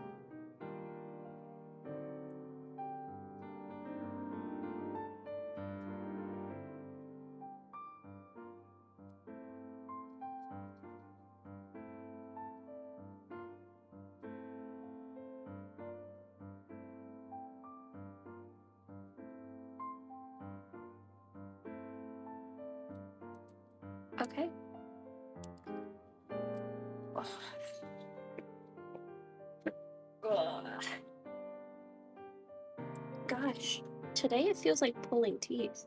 Okay. Ugh. Ugh. Gosh, today it feels like pulling teeth.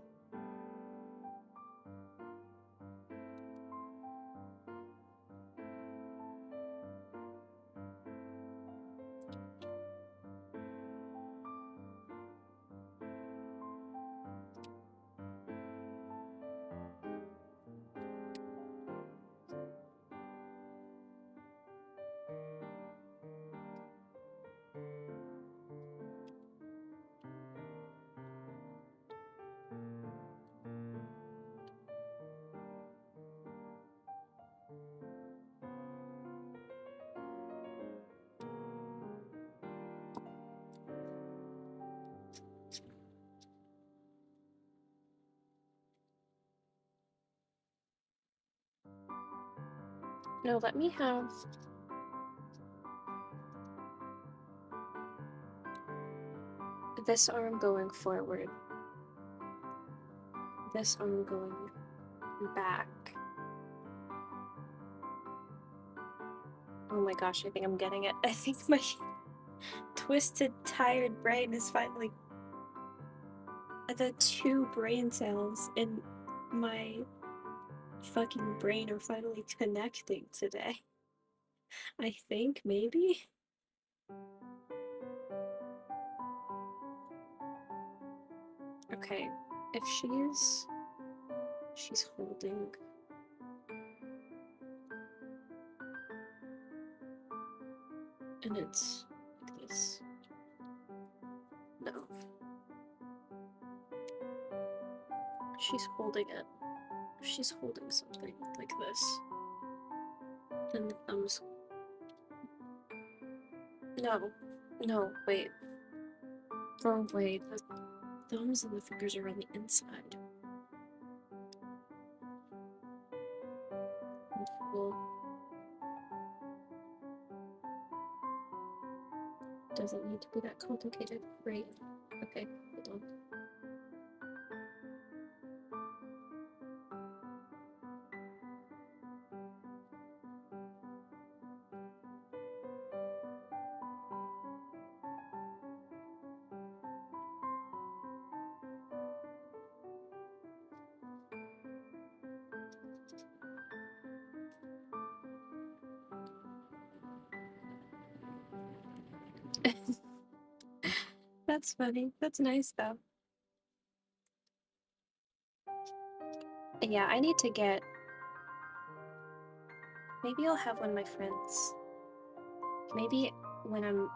No, let me have this arm going forward, this arm going back. Oh my gosh, I think I'm getting it. I think my twisted, tired brain is finally. The two brain cells in my fucking brain are finally connecting today. I think, maybe? Okay, if she's holding. And it's like this. No. She's holding it. She's holding something like this. And the thumbs. No. No, wait. Wrong way. The thumbs and the fingers are on the inside. Well, doesn't need to be that complicated. Right. Okay, hold on. That's funny. That's nice though. Yeah, I need to get. Maybe I'll have one of my friends. Maybe when I'm.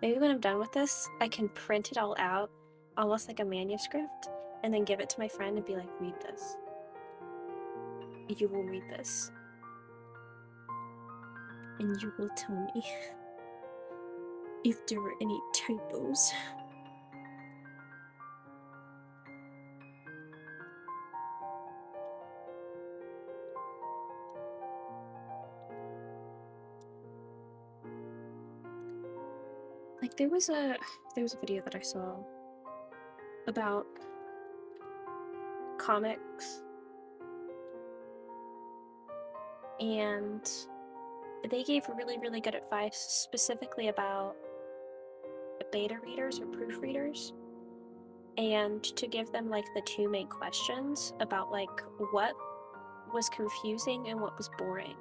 Maybe when I'm done with this, I can print it all out, almost like a manuscript, and then give it to my friend and be like, read this. You will read this. And you will tell me if there were any typos. Like there was a video that I saw about comics, and they gave really, really good advice specifically about beta readers or proofreaders, and to give them like the two main questions about like what was confusing and what was boring.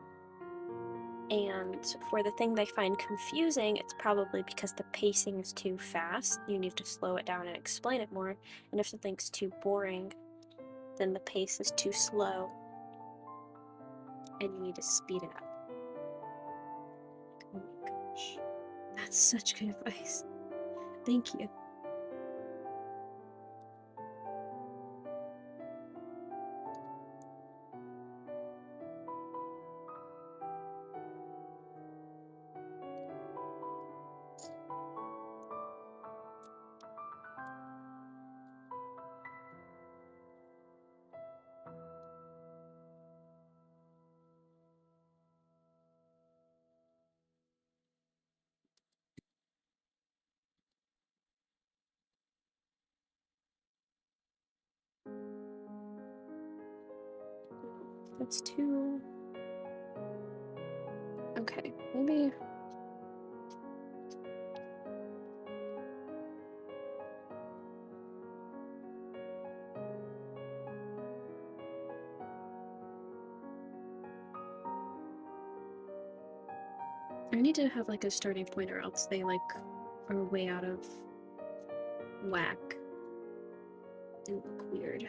And for the thing they find confusing, it's probably because the pacing is too fast. You need to slow it down and explain it more. And if the thing's too boring, then the pace is too slow and you need to speed it up. Oh my gosh. That's such good advice. Thank you. That's 2. Okay, maybe. I need to have like a starting point, or else they like are way out of whack and look weird.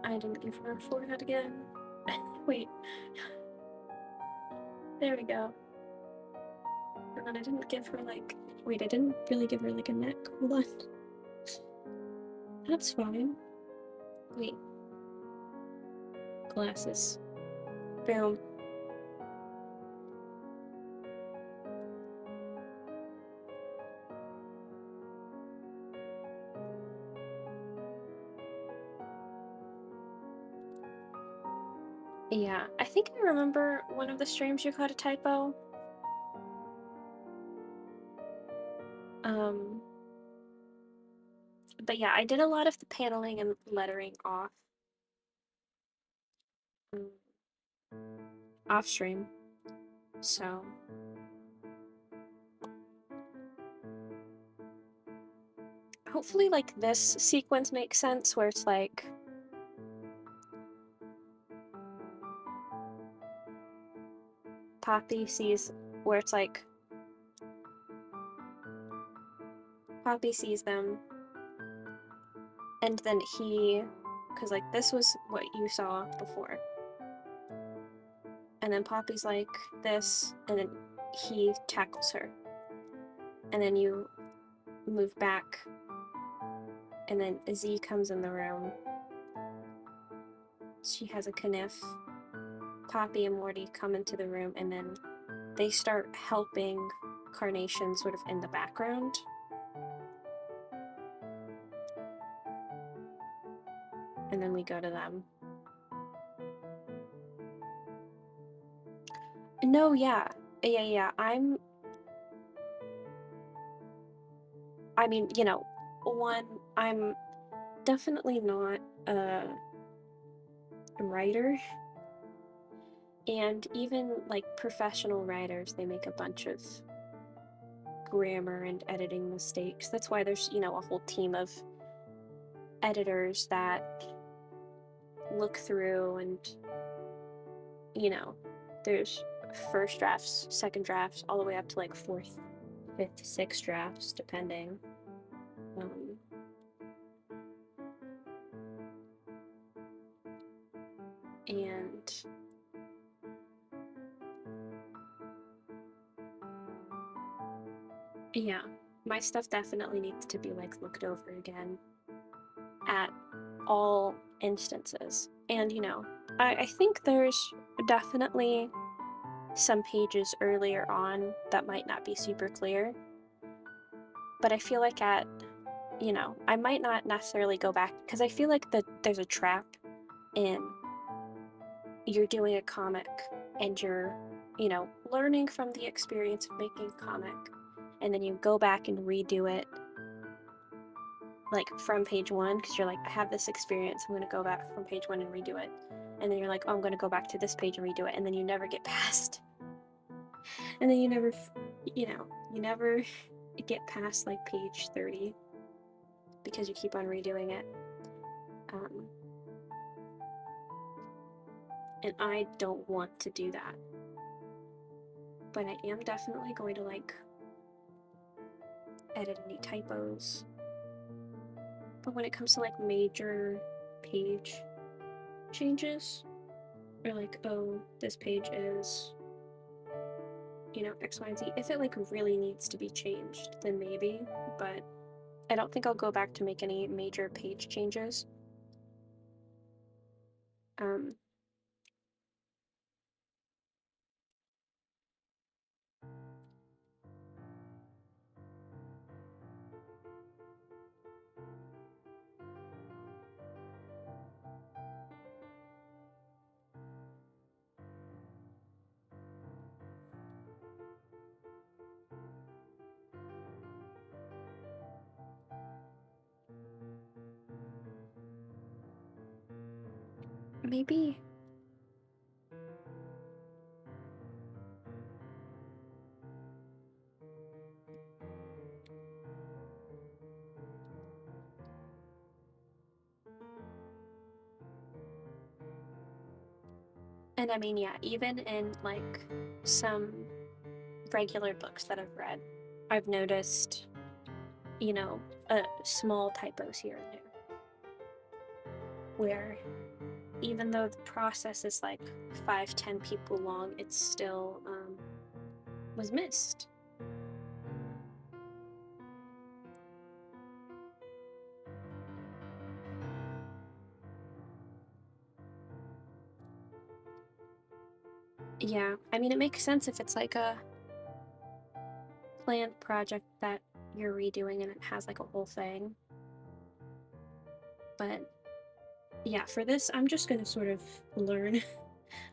I didn't give her a forehead again. Wait. There we go. And then I didn't give her like. Wait, I didn't really give her like a neck. Hold on. That's fine. Wait. Glasses. Boom. Yeah, I think I remember one of the streams you caught a typo. But yeah, I did a lot of the paneling and lettering off stream. So hopefully like this sequence makes sense where it's like Poppy sees where it's like Poppy sees them and then because like this was what you saw before, and then Poppy's like this and then he tackles her and then you move back and then Z comes in the room. She has a kniff. Poppy and Morty come into the room and then they start helping Carnation sort of in the background. And then we go to them. No, yeah. I mean, you know, one, I'm definitely not a writer. And even like professional writers, they make a bunch of grammar and editing mistakes. That's why there's, you know, a whole team of editors that look through and, you know, there's first drafts, second drafts, all the way up to like fourth, fifth, sixth drafts, depending. And yeah, my stuff definitely needs to be like looked over again at all instances. And you know, I think there's definitely some pages earlier on that might not be super clear, but I feel like you know, I might not necessarily go back because I feel like that there's a trap in you're doing a comic and you're, you know, learning from the experience of making a comic, and then you go back and redo it like from page 1 because you're like, I have this experience, I'm going to go back from page 1 and redo it. And then you're like, oh, I'm going to go back to this page and redo it, and then you never get past. And then you never, you know, you never get past like page 30 because you keep on redoing it. And I don't want to do that. But I am definitely going to like edit any typos. But when it comes to like major page changes, or like, oh, this page is, you know, X, Y, and Z, if it like really needs to be changed, then maybe, but I don't think I'll go back to make any major page changes. maybe. And I mean, yeah, even in like some regular books that I've read, I've noticed, you know, small typos here and there where even though the process is like 5-10 people long, it still was missed. Yeah, I mean, it makes sense if it's like a planned project that you're redoing and it has like a whole thing. But yeah, for this, I'm just gonna sort of learn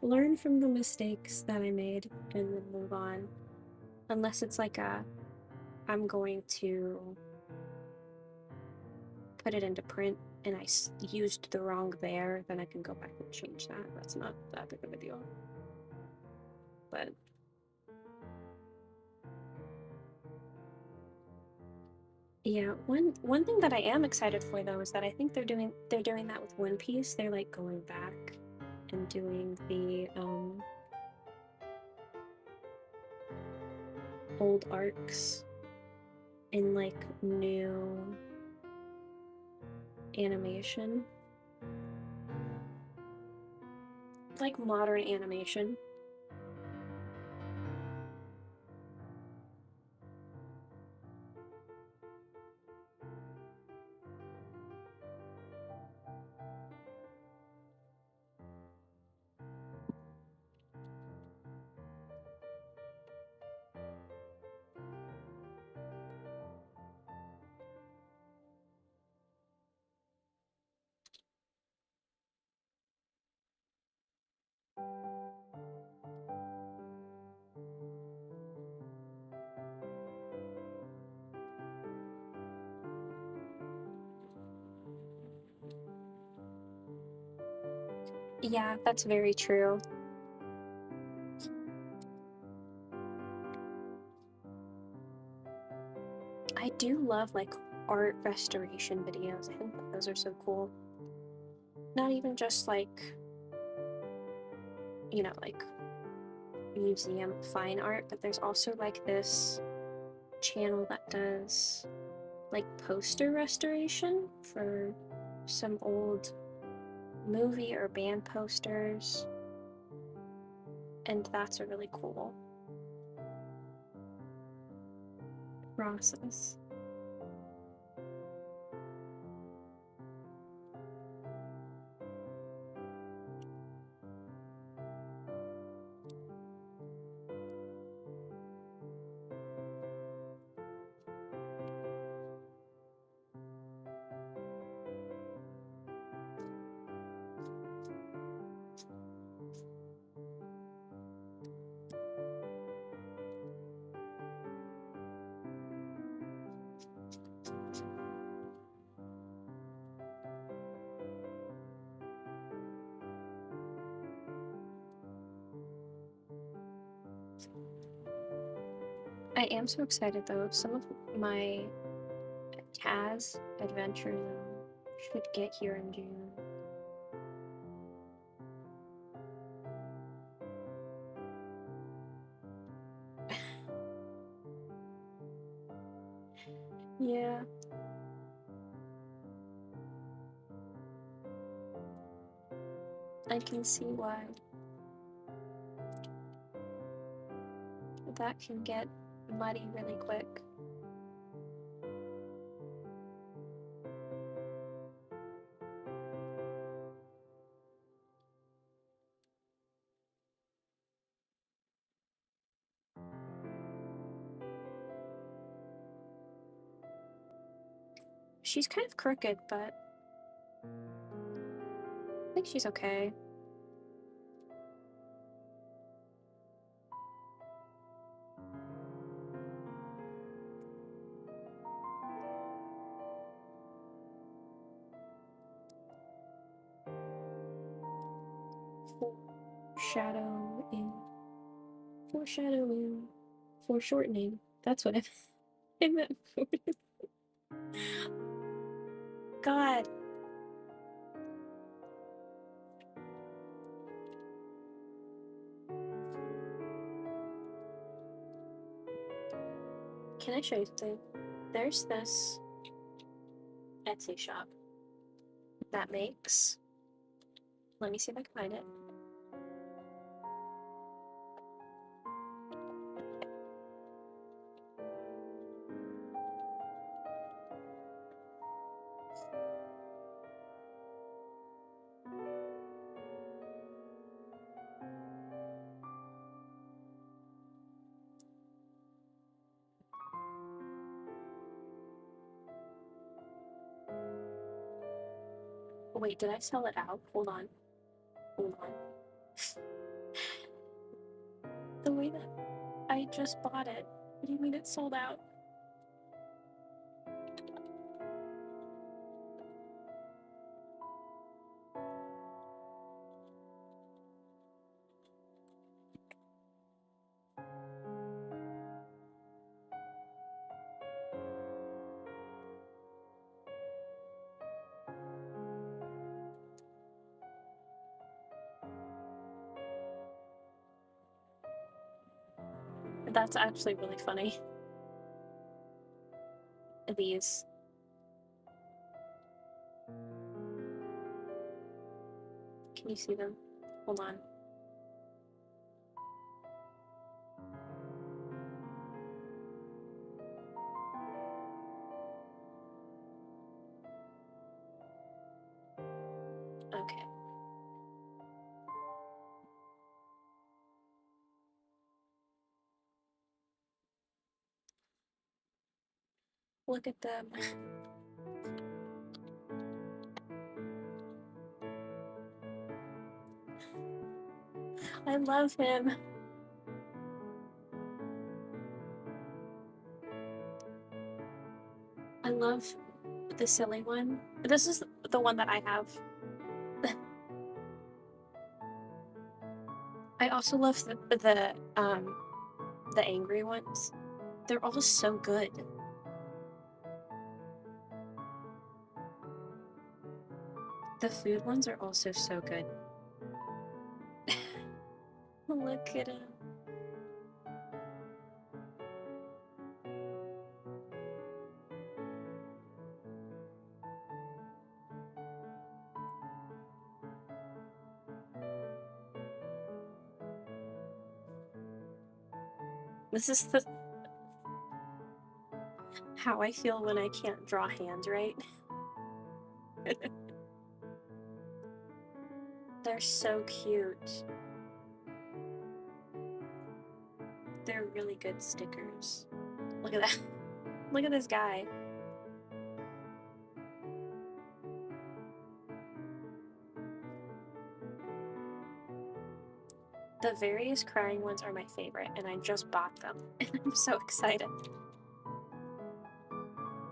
learn from the mistakes that I made and then move on. Unless it's like I'm going to put it into print and I used the wrong there, then I can go back and change that. That's not that big of a deal. But yeah, one thing that I am excited for though is that I think they're doing that with One Piece. They're like going back and doing the old arcs in like new animation, like modern animation. Yeah, that's very true. I do love like art restoration videos. I think that those are so cool. Not even just like, like museum fine art, but there's also like this channel that does like poster restoration for some old movie or band posters, and that's a really cool process. I am so excited though. Some of my Taz adventures should get here in June. Yeah, I can see why. That can get muddy really quick. She's kind of crooked, but I think she's okay. Foreshadowing. Foreshadowing. Foreshortening. That's what I meant. God. Can I show you something? There's this Etsy shop that makes. Let me see if I can find it. Wait, did I sell it out? Hold on. Hold on. The way that I just bought it. What do you mean it's sold out? That's actually really funny. These. Can you see them? Hold on. Okay. Look at them. I love him. I love the silly one. This is the one that I have. I also love the angry ones. They're all so good. The food ones are also so good. Look at him. This is how I feel when I can't draw hands right. They're so cute. They're really good stickers. Look at that. Look at this guy. The various crying ones are my favorite, and I just bought them, and I'm so excited.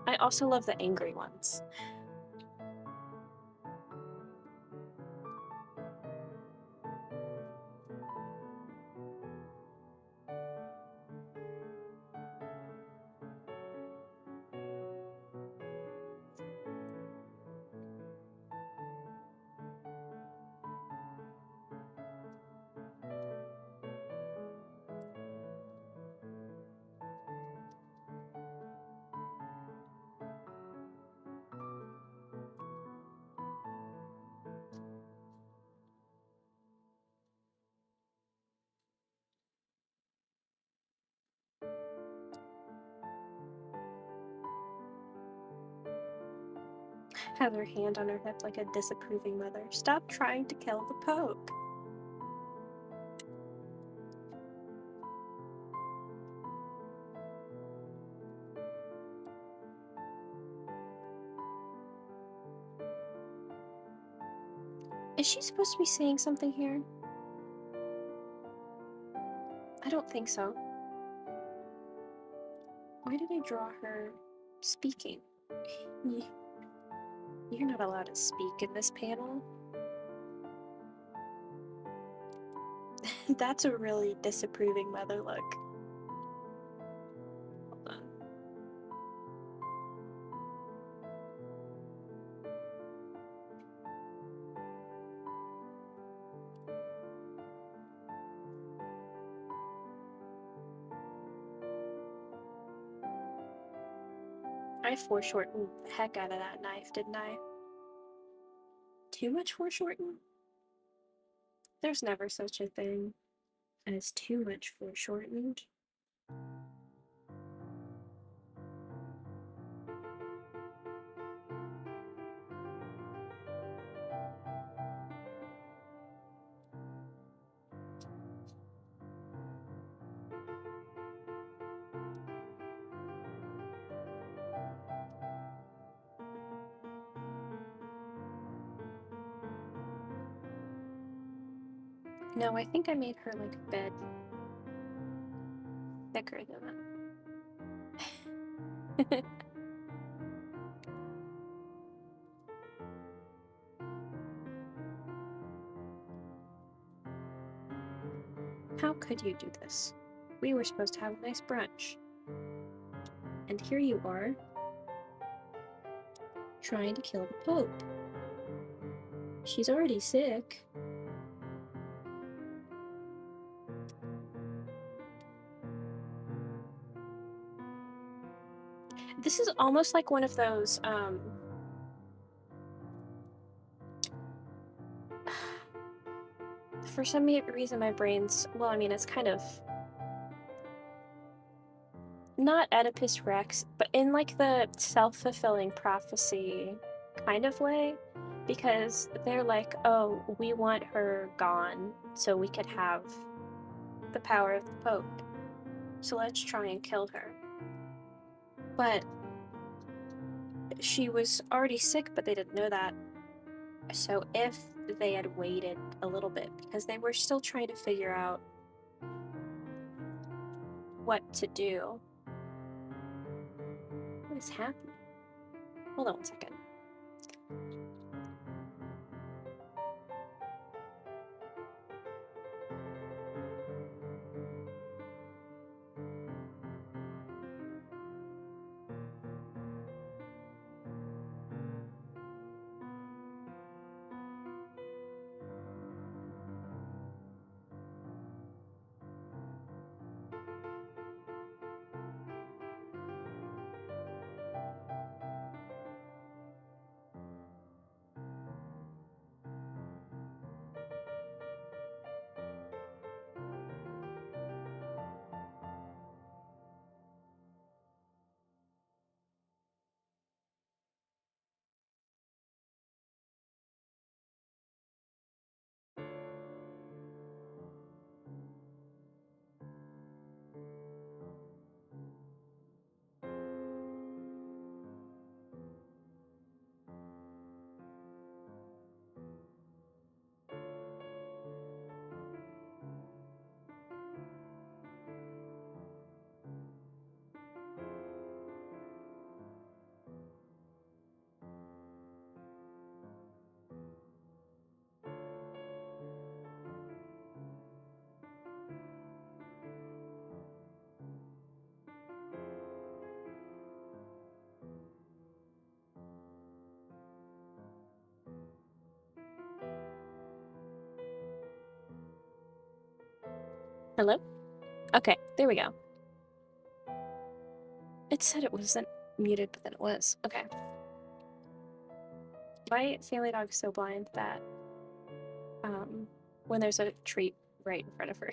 I also love the angry ones. Has her hand on her hip like a disapproving mother. Stop trying to kill the Pope. Is she supposed to be saying something here? I don't think so. Why did I draw her speaking? You're not allowed to speak in this panel. That's a really disapproving mother look. Hold on. I foreshortened the heck out of that knife, didn't I? Too much foreshorten? There's never such a thing as too much foreshortened. No, I think I made her like a bed thicker than that. How could you do this? We were supposed to have a nice brunch. And here you are, trying to kill the Pope. She's already sick. This is almost like one of those, for some reason my brain's, well, I mean, it's kind of not Oedipus Rex, but in like the self-fulfilling prophecy kind of way, because they're like, oh, we want her gone so we could have the power of the Pope. So let's try and kill her. But she was already sick, but they didn't know that. So if they had waited a little bit, because they were still trying to figure out what to do. What is happening? Hold on 1 second. Hello? Okay, there we go. It said it wasn't muted, but then it was. Okay. My family dog's so blind that when there's a treat right in front of her,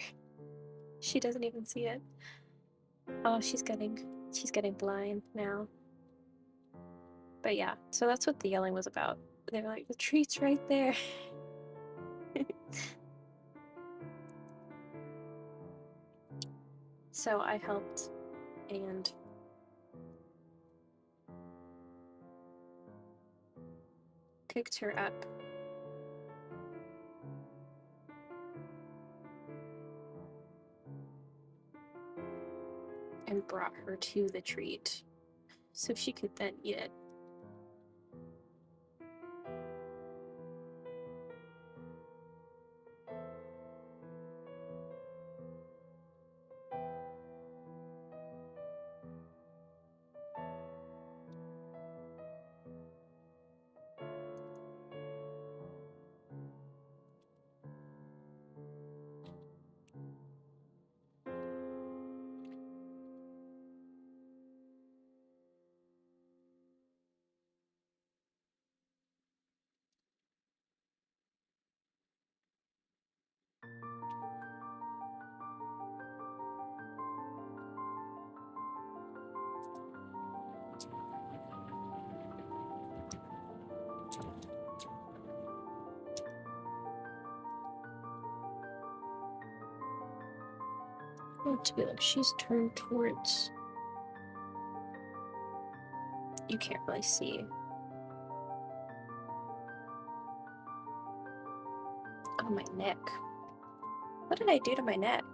she doesn't even see it. Oh, she's getting blind now. But yeah, so that's what the yelling was about. They were like, the treat's right there. So I helped and picked her up. And brought her to the treat so she could then eat it. I want it to be like she's turned towards... You can't really see. Oh, my neck. What did I do to my neck?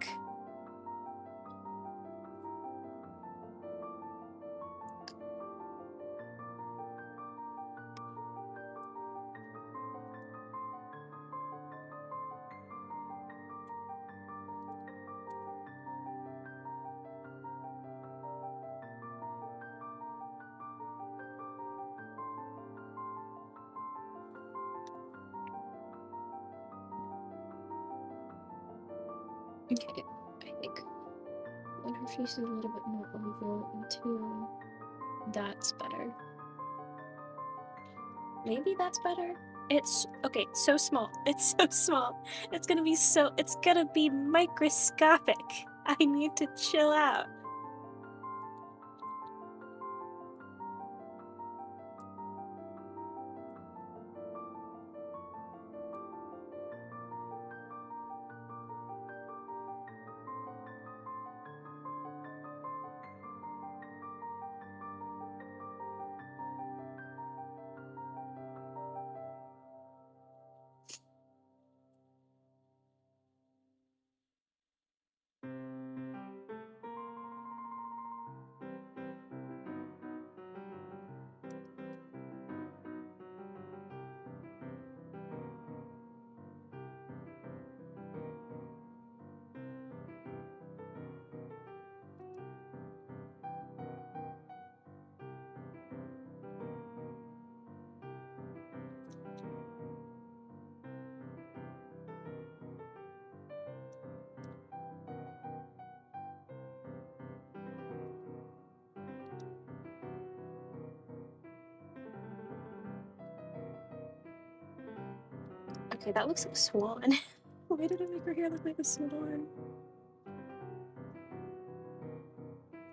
Okay, I think when her face is a little bit more oval until that's better. Maybe that's better? It's okay, it's so small. It's so small. It's gonna be microscopic. I need to chill out. Okay, that looks like a swan. Why did I make her hair look like a swan?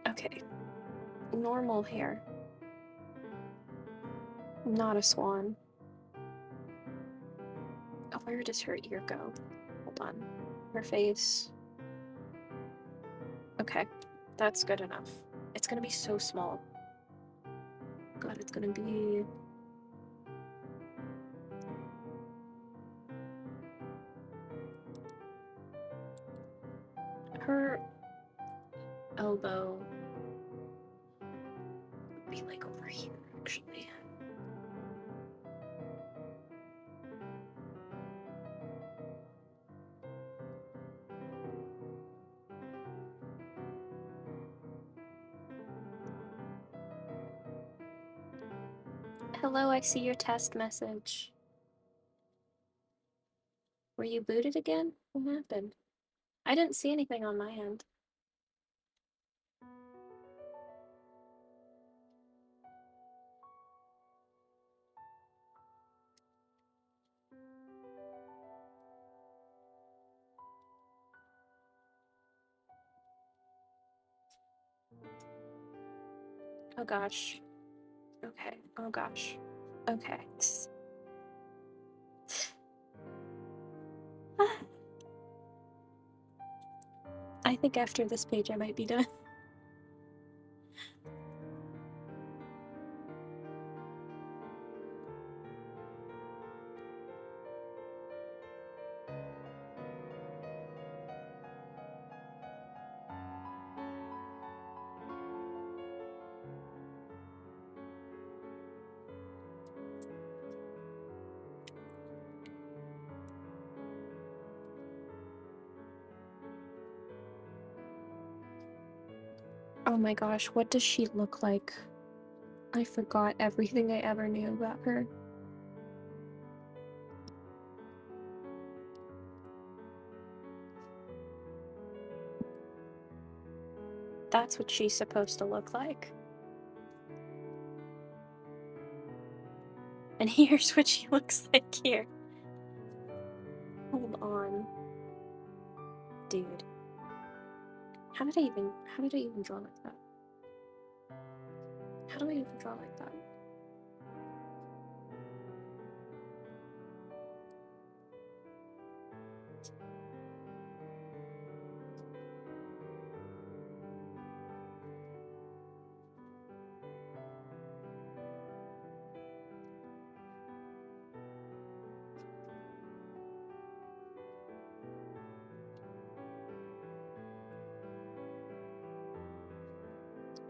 Okay. Normal hair. Not a swan. Oh, where does her ear go? Hold on. Her face. Okay, that's good enough. It's gonna be so small. God, it's gonna be... Her elbow would be like over here, actually. Hello, I see your test message. Were you booted again? What happened? I didn't see anything on my end. Oh gosh. Okay. Oh gosh. Okay. I think after this page I might be done. Oh my gosh, what does she look like? I forgot everything I ever knew about her. That's what she's supposed to look like. And here's what she looks like here. Hold on. Dude. How did I even draw like that? How do I even draw like that?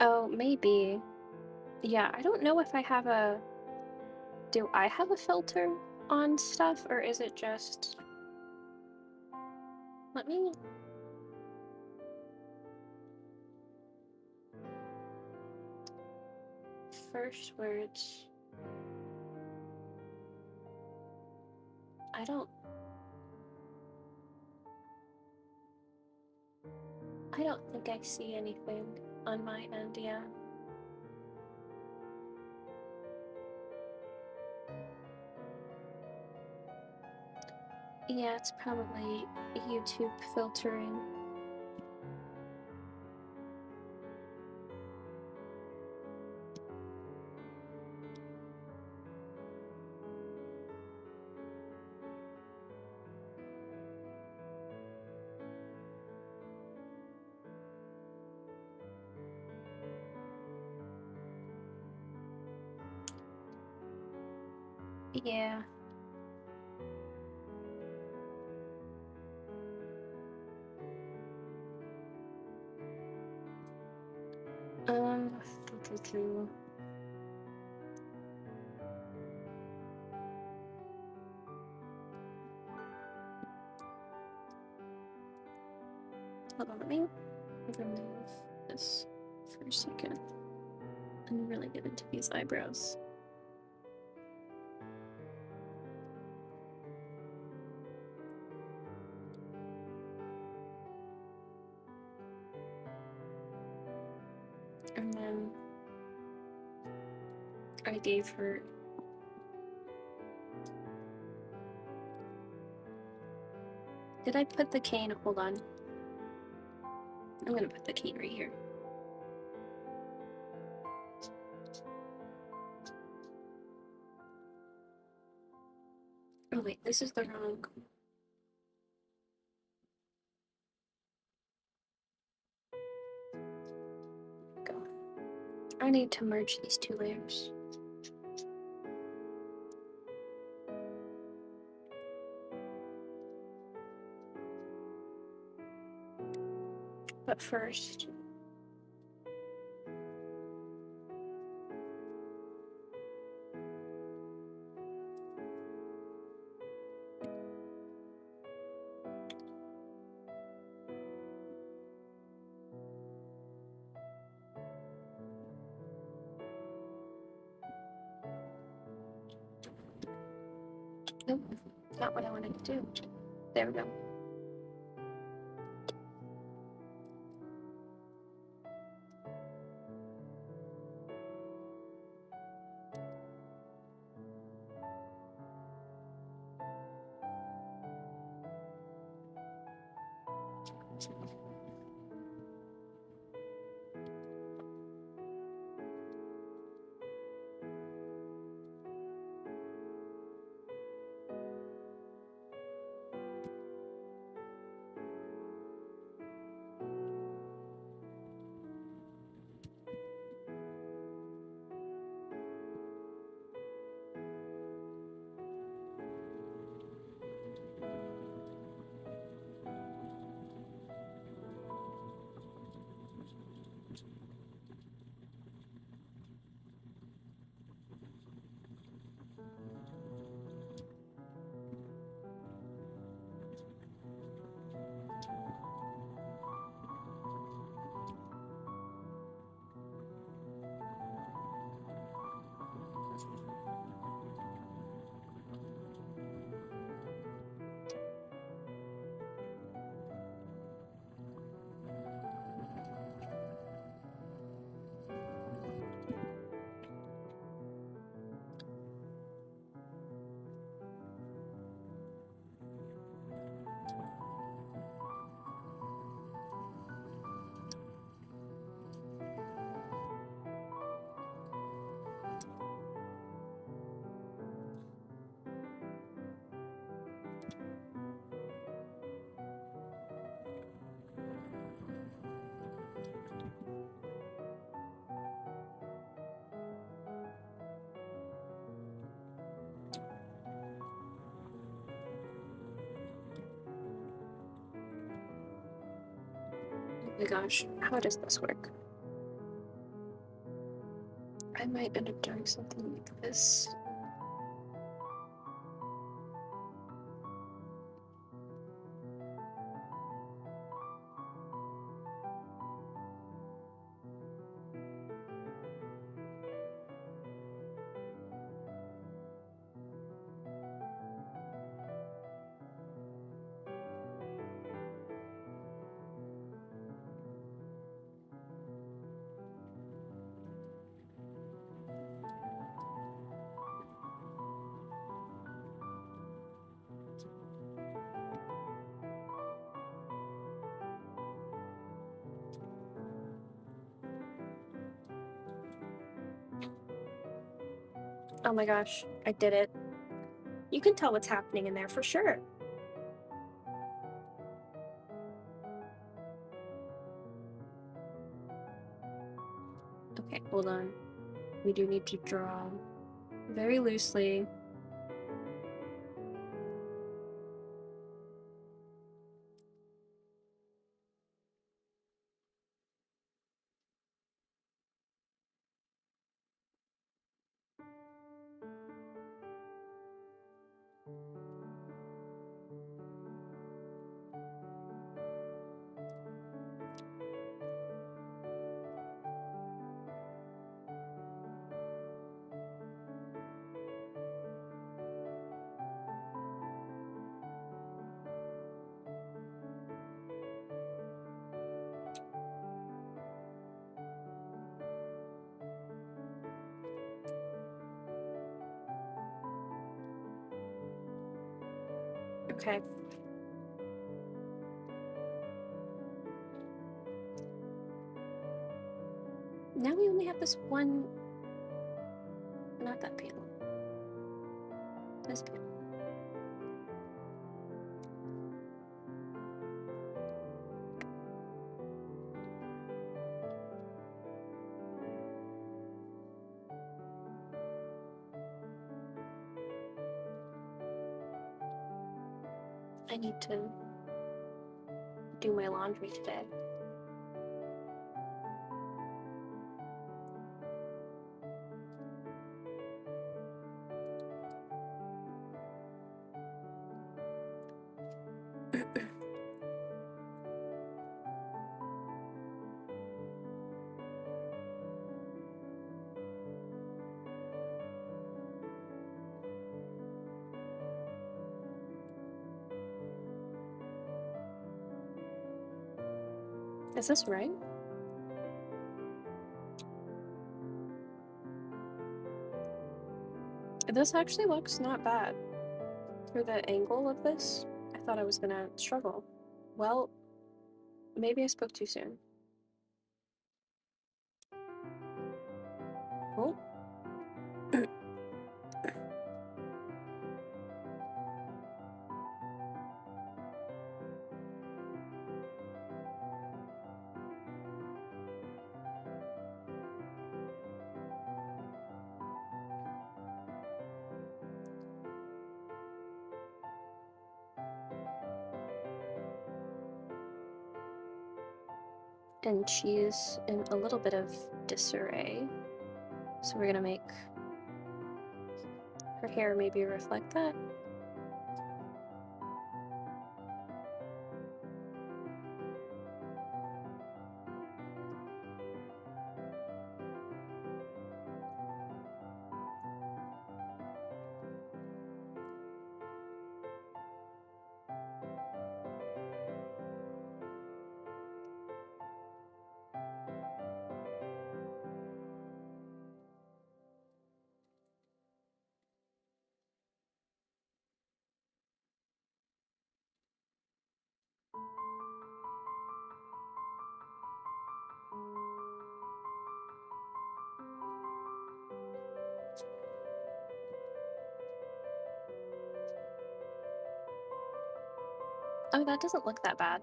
Oh, maybe. Yeah, I don't know if I have a... Do I have a filter on stuff, or is it just... Let me... First words... I don't think I see anything on my end, yeah. Yeah, it's probably YouTube filtering. Yeah. Um, hold on, let me remove this for a second and really get into these eyebrows. And then I gave her... Did I put the cane? Hold on. I'm gonna put the cane right here. Oh wait, this is the wrong... Go. I need to merge these two layers. But first... Nope, not what I wanted to do. There we go. Oh my gosh, how does this work? I might end up doing something like this. Oh my gosh, I did it. You can tell what's happening in there for sure. Okay, hold on. We do need to draw very loosely. Okay. Now we only have this one. Not that panel. This panel. I need to do my laundry today. Is this right? This actually looks not bad. For the angle of this, I thought I was gonna struggle. Well, maybe I spoke too soon. Oh. And she's in a little bit of disarray. So we're gonna make her hair maybe reflect that. Oh, that doesn't look that bad.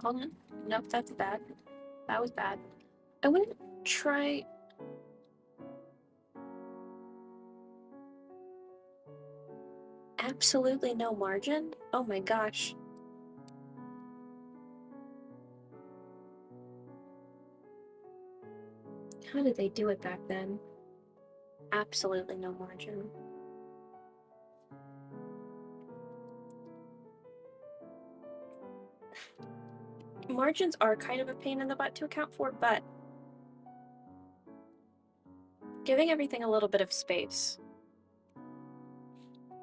hold on. Nope, that's bad. That was bad. I want to try... Absolutely no margin? Oh my gosh. How did they do it back then? Absolutely no margin. Margins are kind of a pain in the butt to account for, but giving everything a little bit of space,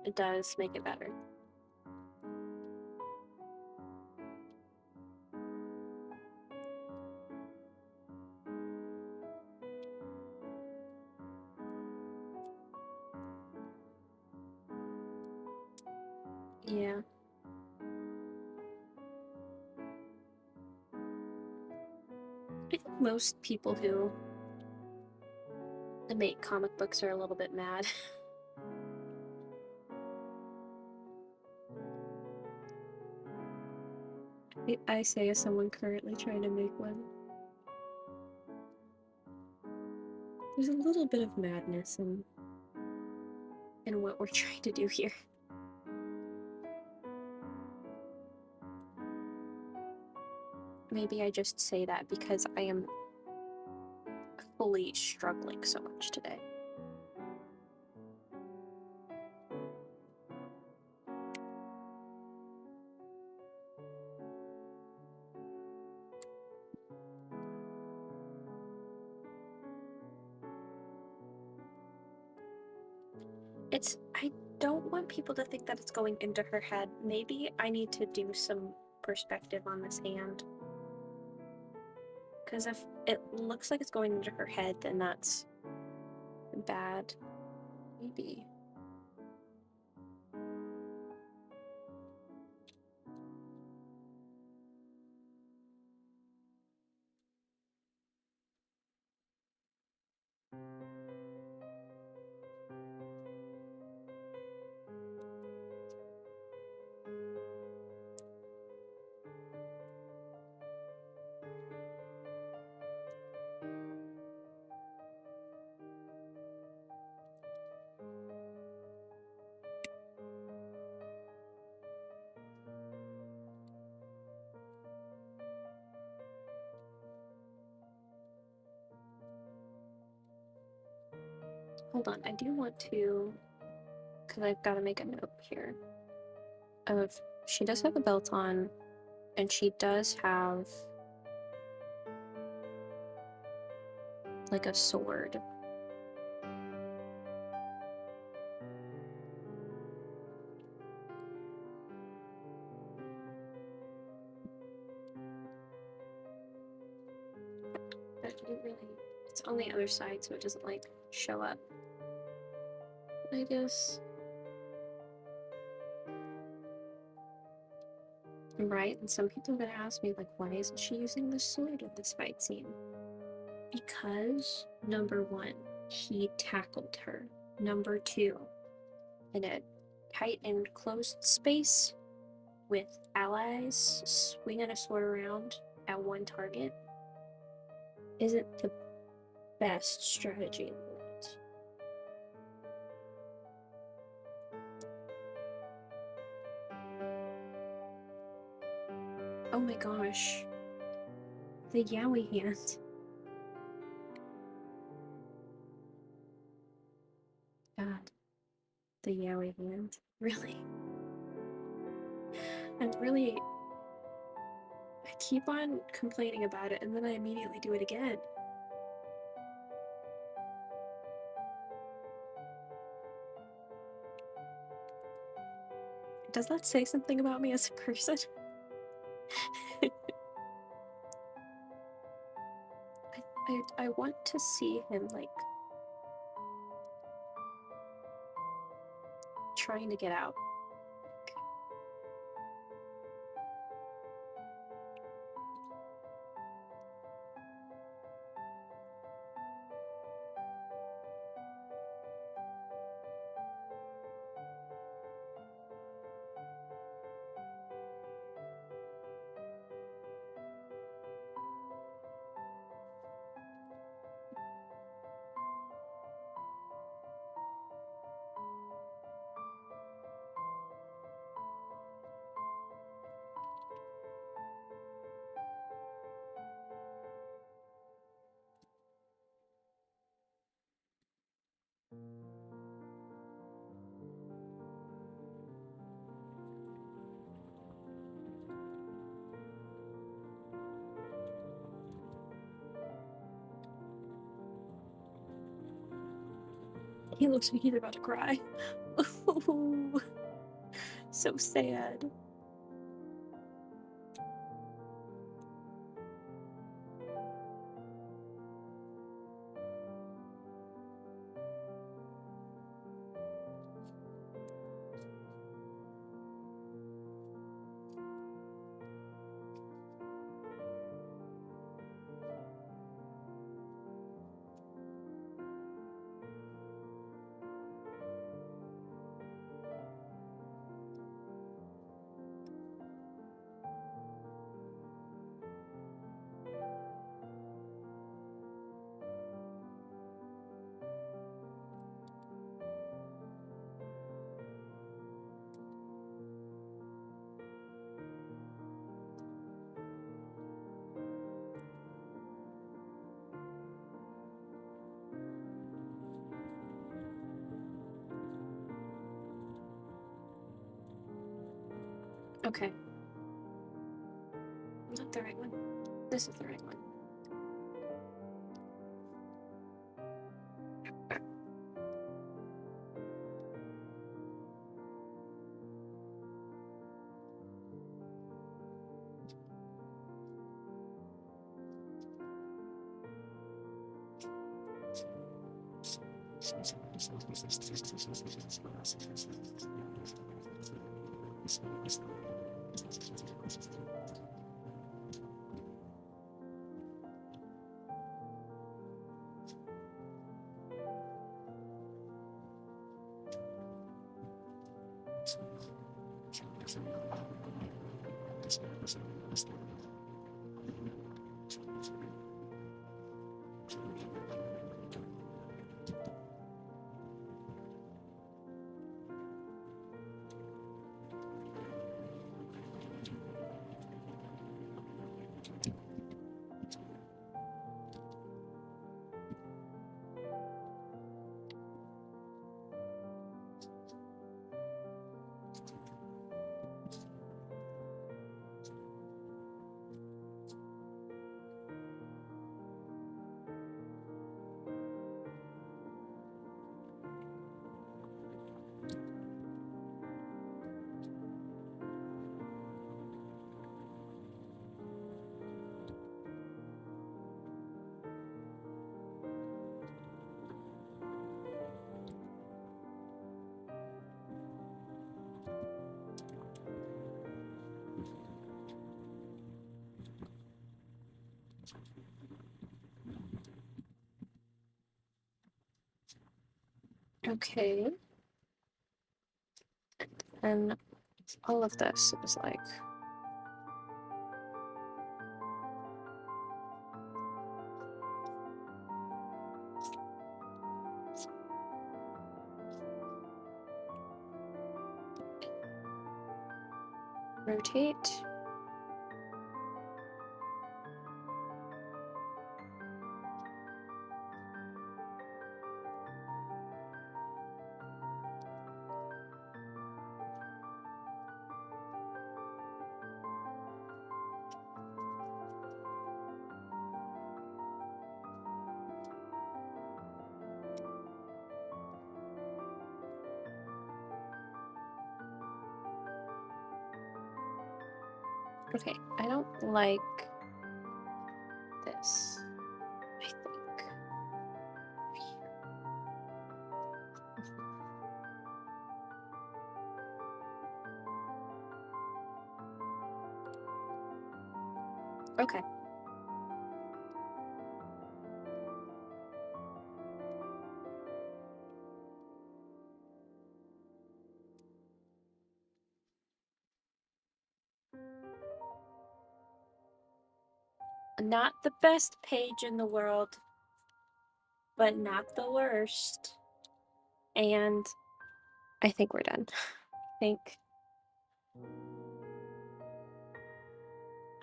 it does make it better. Yeah. I think most people who make comic books are a little bit mad. I say as someone currently trying to make one. There's a little bit of madness in what we're trying to do here. Maybe I just say that because I am fully struggling so much today. I don't want people to think that it's going into her head. Maybe I need to do some perspective on this hand. Because if it looks like it's going into her head, then that's bad. Maybe. Hold on, I do want to, because I've got to make a note here of, she does have a belt on, and she does have like a sword. But you really, it's on the other side, so it doesn't like show up. I guess. Right, and some people are gonna ask me, like, why isn't she using the sword in this fight scene? Because, number one, he tackled her. Number two, in a tight and closed space with allies swinging a sword around at one target isn't the best strategy in the world. Oh my gosh. The yaoi hand. God. The yaoi hand. Really? And really, I keep on complaining about it and then I immediately do it again. Does that say something about me as a person? I want to see him, like, trying to get out. He looks like he's about to cry. So sad. Okay. Not the right one. This is the right one. Okay. And all of this is like rotate. Okay, I don't like this, I think. Okay. Not the best page in the world, but not the worst. And I think we're done. I think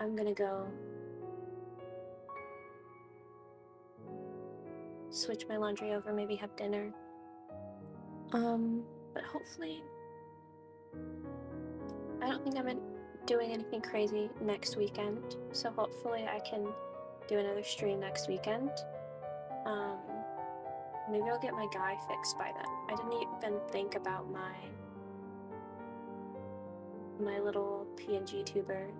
I'm gonna go switch my laundry over, maybe have dinner. But hopefully, I don't think I'm doing anything crazy next weekend, so hopefully I can do another stream next weekend. Maybe I'll get my guy fixed by then. I didn't even think about my little PNG tuber.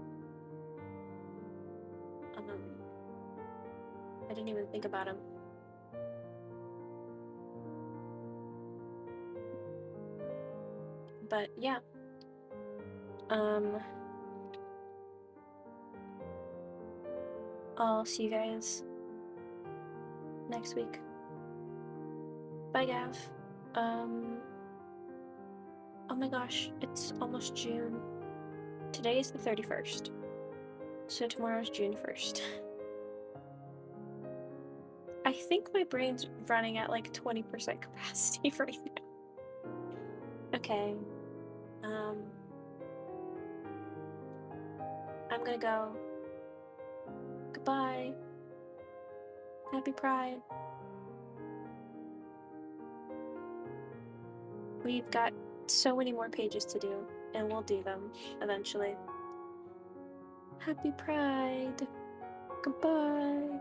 I didn't even think about him. But yeah. I'll see you guys next week. Bye, Gav. Oh my gosh, it's almost June. Today is the 31st. So tomorrow's June 1st. I think my brain's running at like 20% capacity right now. Okay. I'm gonna go. Goodbye. Happy Pride. We've got so many more pages to do, and we'll do them eventually. Happy Pride. Goodbye.